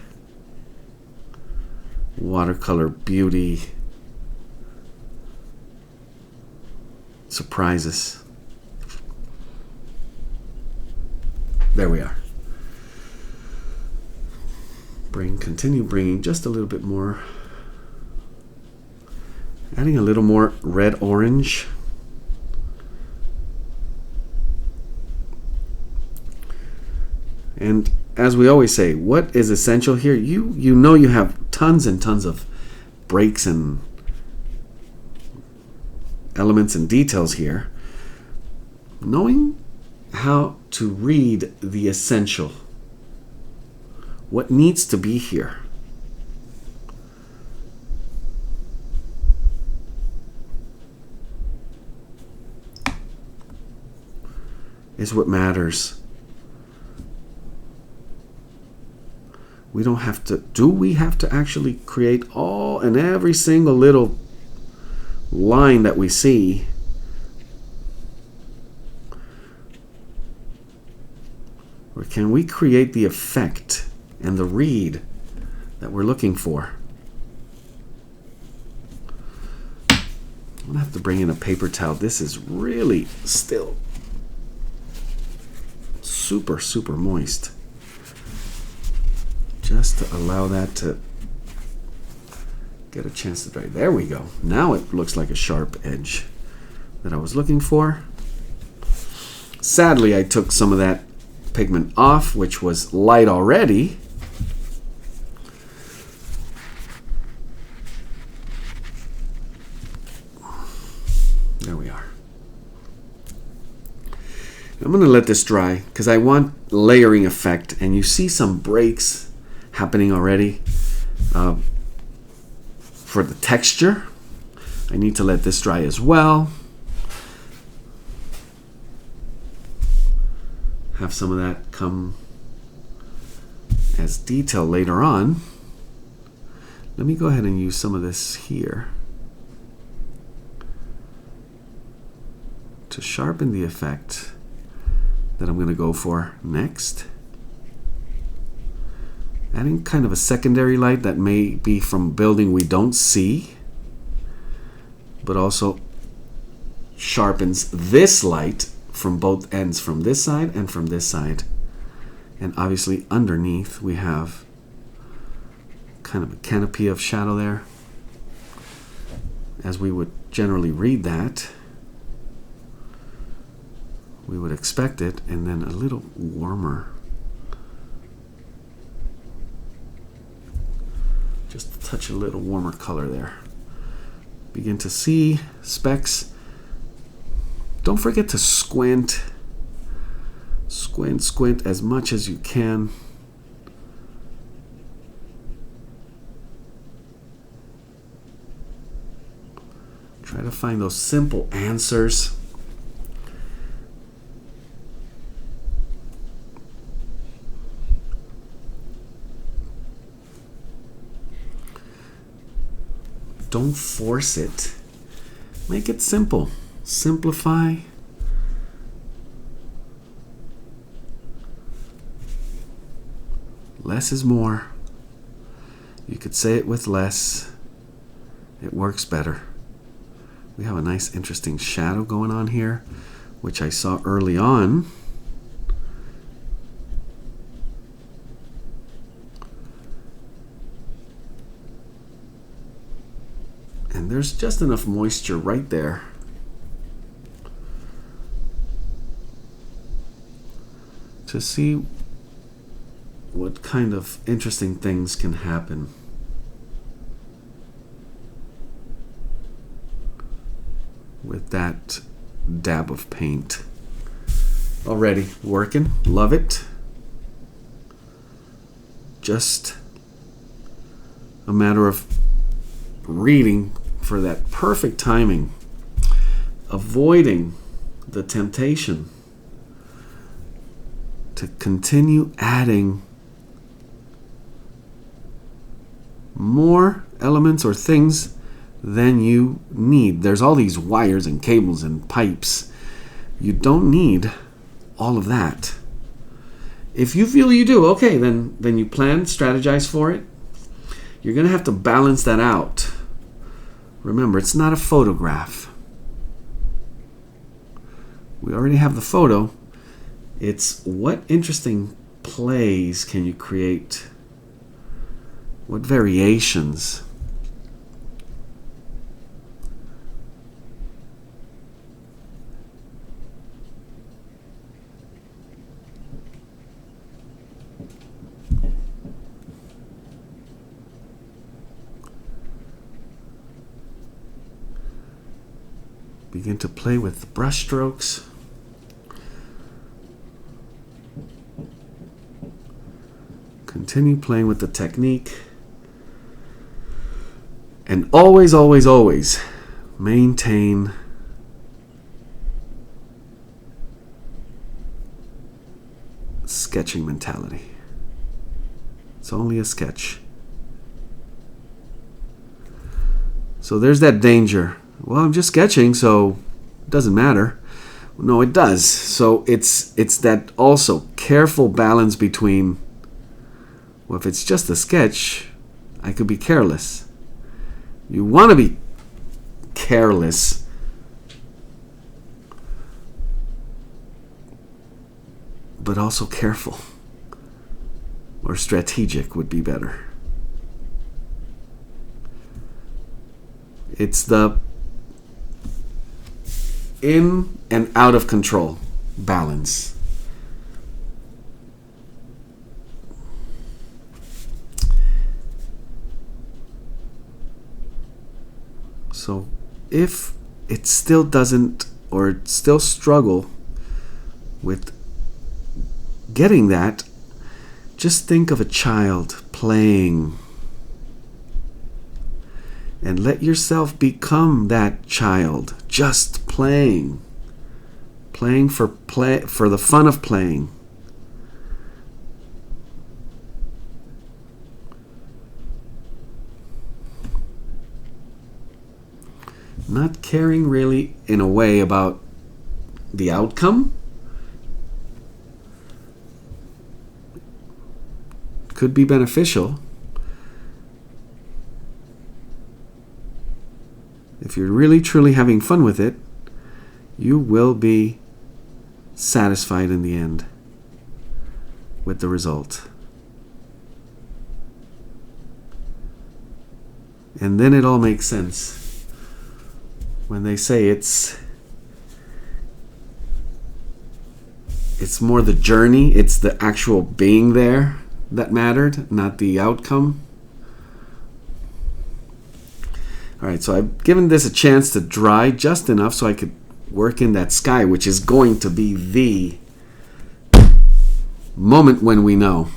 watercolor beauty surprises. There we are. Continue bringing just a little bit more. Adding a little more red-orange. And as we always say, what is essential here? You know you have tons and tons of breaks and elements and details here. Knowing how to read the essential. What needs to be here. Is what matters. We don't have to, do we have to actually create all and every single little line that we see? Or can we create the effect and the read that we're looking for? I'm gonna have to bring in a paper towel. This is really still super, super moist. Just to allow that to get a chance to dry. There we go. Now it looks like a sharp edge that I was looking for. Sadly, I took some of that pigment off, which was light already. There we are. I'm going to let this dry because I want layering effect, and you see some breaks happening already. For the texture, I need to let this dry as well. Have some of that come as detail later on. Let me go ahead and use some of this here to sharpen the effect that I'm going to go for next. Adding kind of a secondary light that may be from building we don't see, but also sharpens this light from both ends, from this side and from this side. And obviously underneath we have kind of a canopy of shadow there, as we would generally read that. We would expect it, and then a little warmer. Just a touch, a little warmer color there. Begin to see specks. Don't forget to squint. Squint as much as you can. Try to find those simple answers. Don't force it. Make it simple. Simplify. Less is more. You could say it with less. It works better. We have a nice, interesting shadow going on here, which I saw early on. And there's just enough moisture right there to see what kind of interesting things can happen. With that dab of paint. Already working, love it. Just a matter of reading for that perfect timing, avoiding the temptation to continue adding more elements or things than you need. There's all these wires and cables and pipes. You don't need all of that. If you feel you do, okay, then you plan, strategize for it. You're going to have to balance that out. Remember, it's not a photograph. We already have the photo. It's what interesting plays can you create? What variations? Begin to play with the brush strokes. Continue playing with the technique. And always, always, always maintain sketching mentality. It's only a sketch. So there's that danger. Well, I'm just sketching, so it doesn't matter. No, it does. So it's that also careful balance between, well, if it's just a sketch, I could be careless. You want to be careless, but also careful, or strategic would be better. It's the in and out of control balance. So if it still doesn't, or it still struggle with getting that, just think of a child playing and let yourself become that child, just playing for the fun of playing. Not caring really in a way about the outcome. Could be beneficial. If you're really truly having fun with it, you will be satisfied in the end with the result. And then it all makes sense. When they say it's more the journey, it's the actual being there that mattered, not the outcome. All right, so I've given this a chance to dry just enough so I could work in that sky, which is going to be the moment when we know.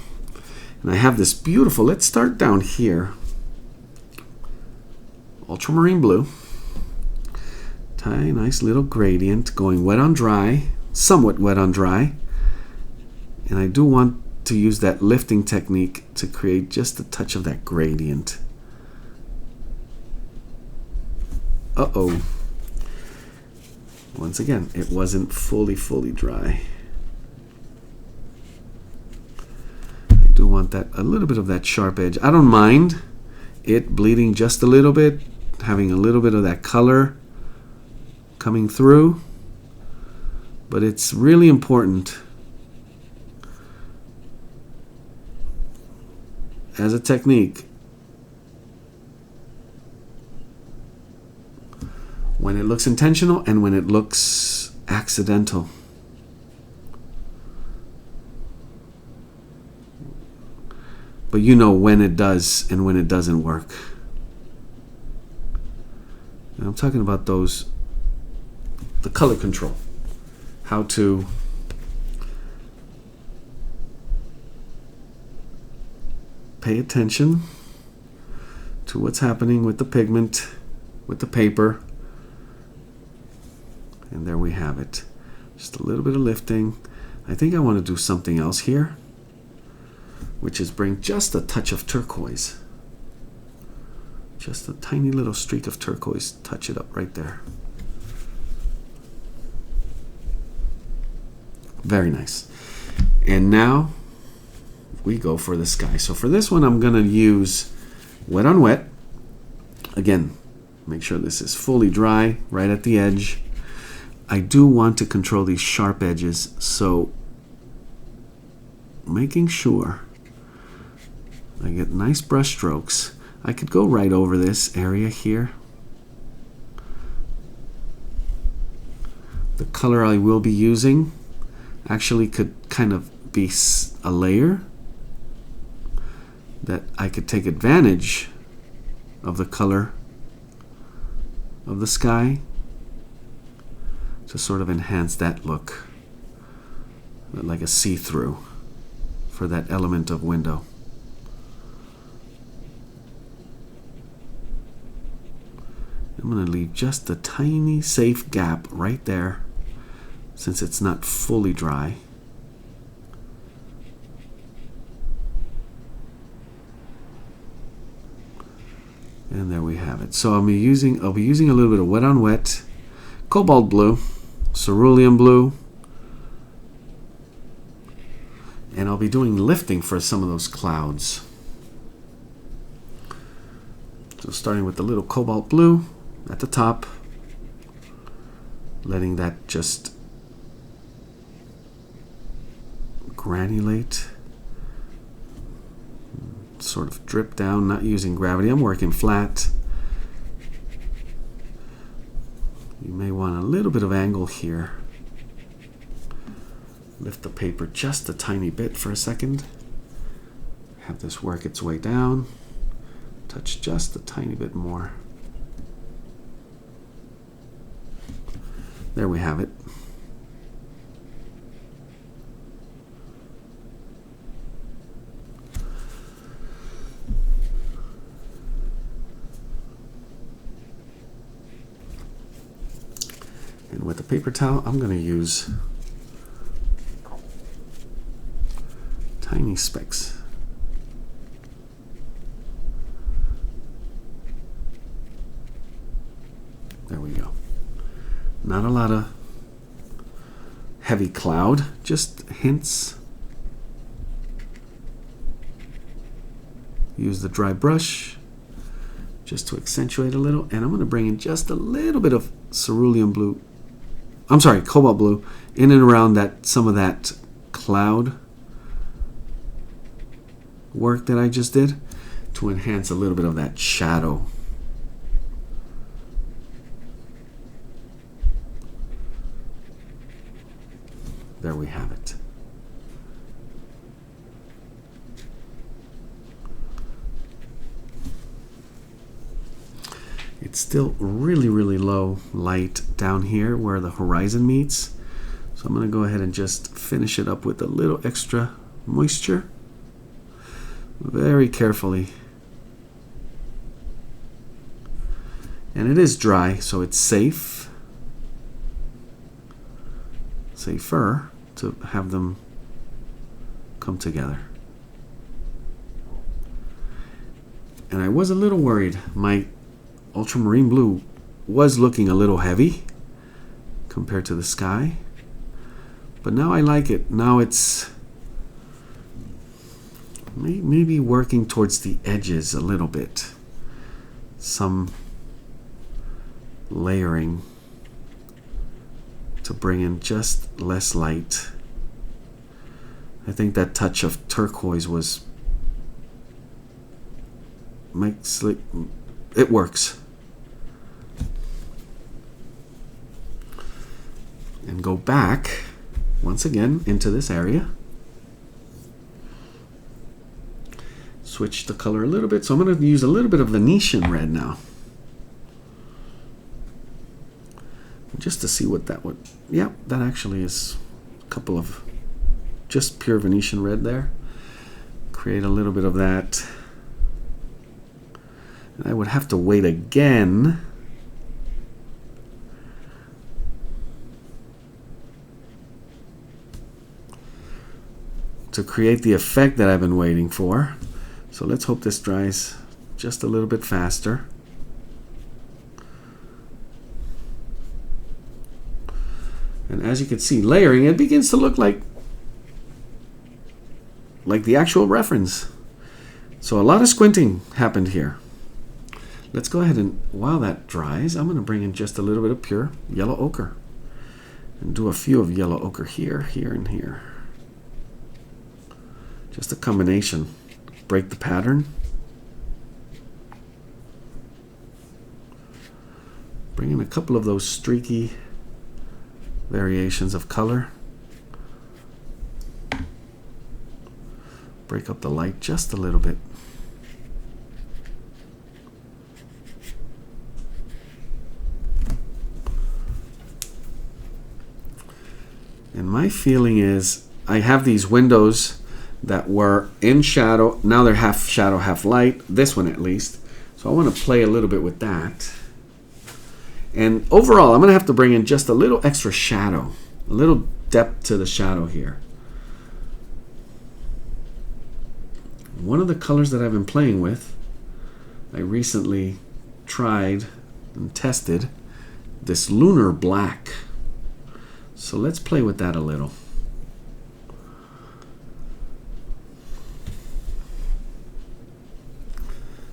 And I have this beautiful, let's start down here. Ultramarine blue. Nice little gradient going wet on dry, somewhat wet on dry. And I do want to use that lifting technique to create just a touch of that gradient. Uh-oh. Once again, it wasn't fully dry. I do want that, a little bit of that sharp edge. I don't mind it bleeding just a little bit, having a little bit of that color coming through, but it's really important as a technique when it looks intentional and when it looks accidental. But you know when it does and when it doesn't work. And I'm talking about those, the color control. How to pay attention to what's happening with the pigment, with the paper. And there we have it. Just a little bit of lifting. I think I want to do something else here, which is bring just a touch of turquoise. Just a tiny little streak of turquoise. Touch it up right there. Very nice. And now we go for the sky. So for this one, I'm going to use wet on wet. Again, make sure this is fully dry right at the edge. I do want to control these sharp edges, so making sure I get nice brush strokes. I could go right over this area here. The color I will be using actually could kind of be a layer that I could take advantage of the color of the sky to sort of enhance that look, like a see-through for that element of window. I'm going to leave just a tiny safe gap right there since it's not fully dry. And there we have it. So I'll be using a little bit of wet on wet, cobalt blue, cerulean blue, and I'll be doing lifting for some of those clouds. So starting with the little cobalt blue at the top, letting that just granulate, sort of drip down, not using gravity. I'm working flat. You may want a little bit of angle here. Lift the paper just a tiny bit for a second. Have this work its way down. Touch just a tiny bit more. There we have it. And with the paper towel, I'm going to use tiny specks. There we go. Not a lot of heavy cloud, just hints. Use the dry brush just to accentuate a little, and I'm going to bring in just a little bit of cerulean blue. I'm sorry, cobalt blue in and around that, some of that cloud work that I just did to enhance a little bit of that shadow. There we have it. It's still really, really low light down here where the horizon meets. So I'm going to go ahead and just finish it up with a little extra moisture. Very carefully. And it is dry, so it's safer to have them come together. And I was a little worried. My ultramarine blue was looking a little heavy compared to the sky, but now I like it. Now it's maybe working towards the edges a little bit, some layering to bring in just less light. I think that touch of turquoise it works. And go back once again into this area. Switch the color a little bit. So I'm going to use a little bit of Venetian red now. Just to see what that would... Yeah, that actually is a couple of just pure Venetian red there. Create a little bit of that. And I would have to wait again to create the effect that I've been waiting for. So let's hope this dries just a little bit faster. And as you can see, layering, it begins to look like the actual reference. So a lot of squinting happened here. Let's go ahead and, while that dries, I'm going to bring in just a little bit of pure yellow ochre. And do a few of yellow ochre here, here, and here. Just a combination. Break the pattern. Bring in a couple of those streaky variations of color. Break up the light just a little bit. And my feeling is I have these windows that were in shadow. Now they're half shadow, half light. This one at least. So I want to play a little bit with that. And overall, I'm going to have to bring in just a little extra shadow. A little depth to the shadow here. One of the colors that I've been playing with, I recently tried and tested this lunar black. So let's play with that a little.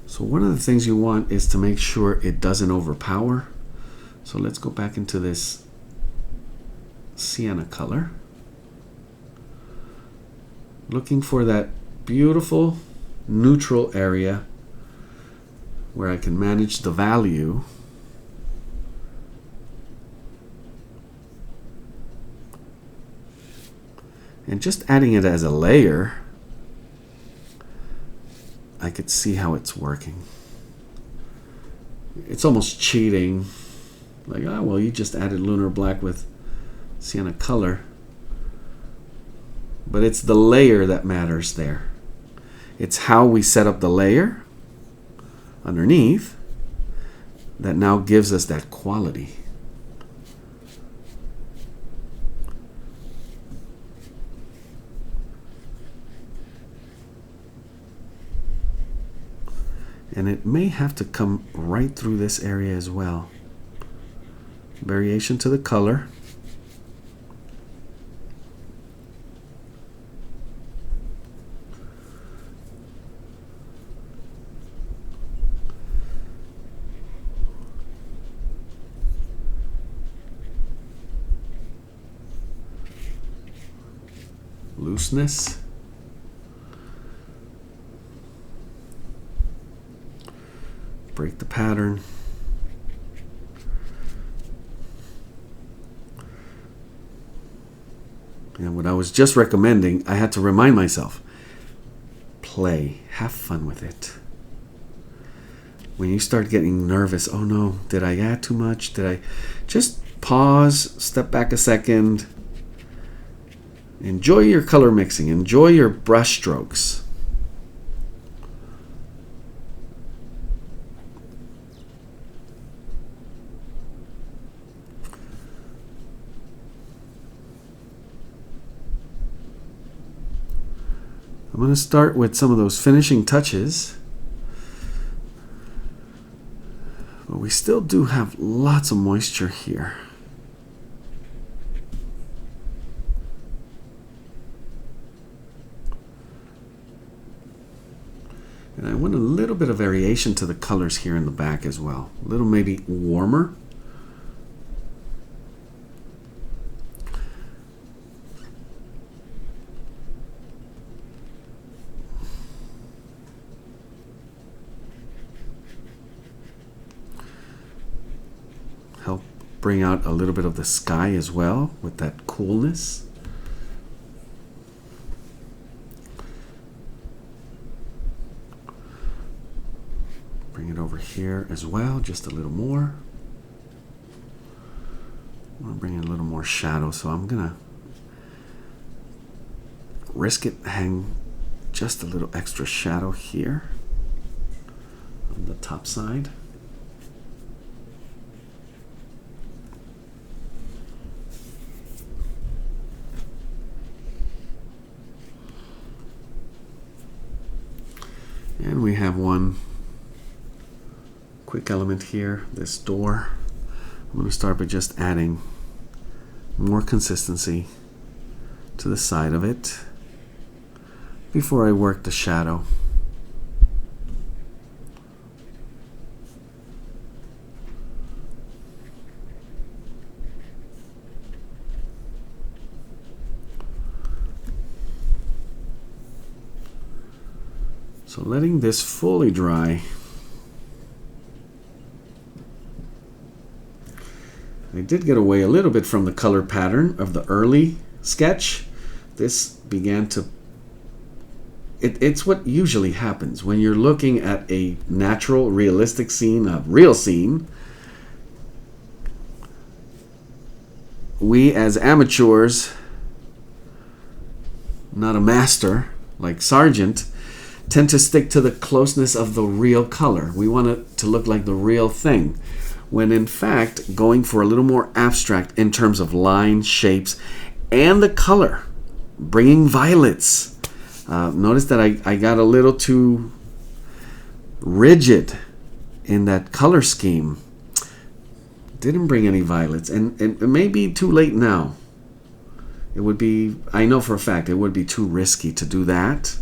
So one of the things you want is to make sure it doesn't overpower. So let's go back into this sienna color. Looking for that beautiful neutral area where I can manage the value. And just adding it as a layer, I could see how it's working. It's almost cheating. Like, oh, well, you just added lunar black with sienna color. But it's the layer that matters there. It's how we set up the layer underneath that now gives us that quality. And it may have to come right through this area as well. Variation to the color. Looseness. Break the pattern. And what I was just recommending, I had to remind myself, play, have fun with it. When you start getting nervous, oh no, did I add too much? Did I just pause, step back a second, enjoy your color mixing, enjoy your brush strokes. I'm going to start with some of those finishing touches. But we still do have lots of moisture here. And I want a little bit of variation to the colors here in the back as well. A little maybe warmer. Help bring out a little bit of the sky as well with that coolness. Bring it over here as well, just a little more. I want to bring in a little more shadow, so I'm going to risk it, hang just a little extra shadow here on the top side. And we have one quick element here, this door. I'm going to start by just adding more consistency to the side of it before I work the shadow. So letting this fully dry, I did get away a little bit from the color pattern of the early sketch. This began to, it's what usually happens when you're looking at a natural, realistic scene, a real scene. We as amateurs, not a master like Sargent, tend to stick to the closeness of the real color. We want it to look like the real thing, when in fact going for a little more abstract in terms of line, shapes, and the color. Bringing violets. Notice that I got a little too rigid in that color scheme. Didn't bring any violets, and it may be too late now. It would be, I know for a fact, it would be too risky to do that.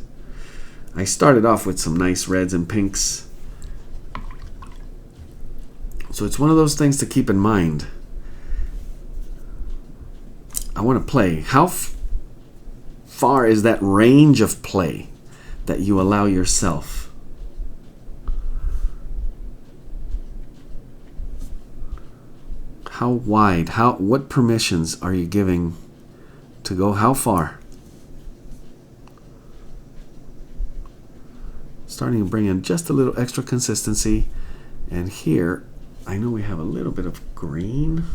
I started off with some nice reds and pinks. So it's one of those things to keep in mind. I want to play. How far is that range of play that you allow yourself? How wide? What permissions are you giving to go how far? Starting to bring in just a little extra consistency. And here, I know we have a little bit of green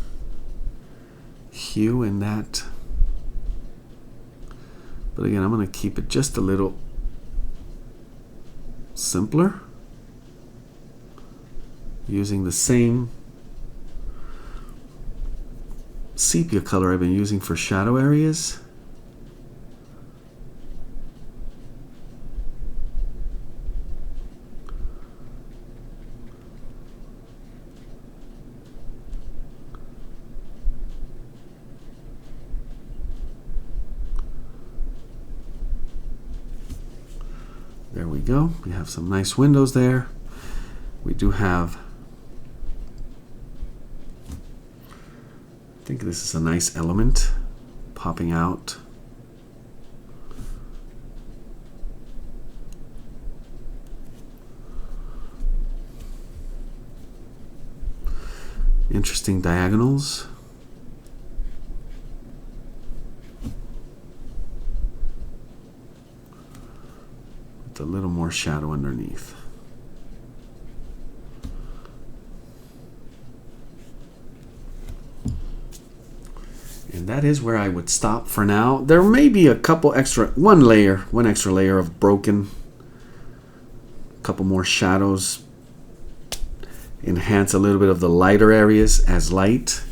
hue in that. But again, I'm going to keep it just a little simpler, using the same sepia color I've been using for shadow areas. There we go. We have some nice windows there. We do have, I think this is a nice element popping out. Interesting diagonals. A little more shadow underneath. And that is where I would stop for now. There may be a couple extra, one extra layer of broken, a couple more shadows, enhance a little bit of the lighter areas as light,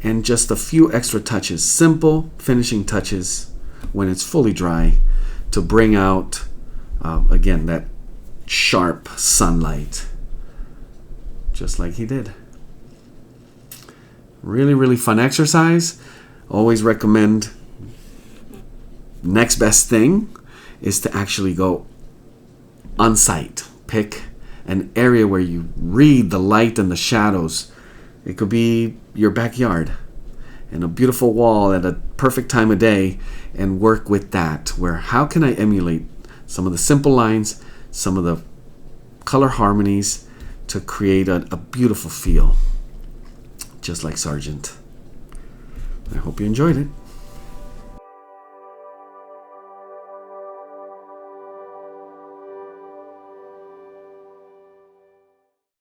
and just a few extra touches, simple finishing touches when it's fully dry to bring out again, that sharp sunlight, just like he did. Really, really fun exercise. Always recommend, next best thing is to actually go on site. Pick an area where you read the light and the shadows. It could be your backyard and a beautiful wall at a perfect time of day, and work with that. Where how can I emulate some of the simple lines, some of the color harmonies to create a beautiful feel, just like Sargent. I hope you enjoyed it.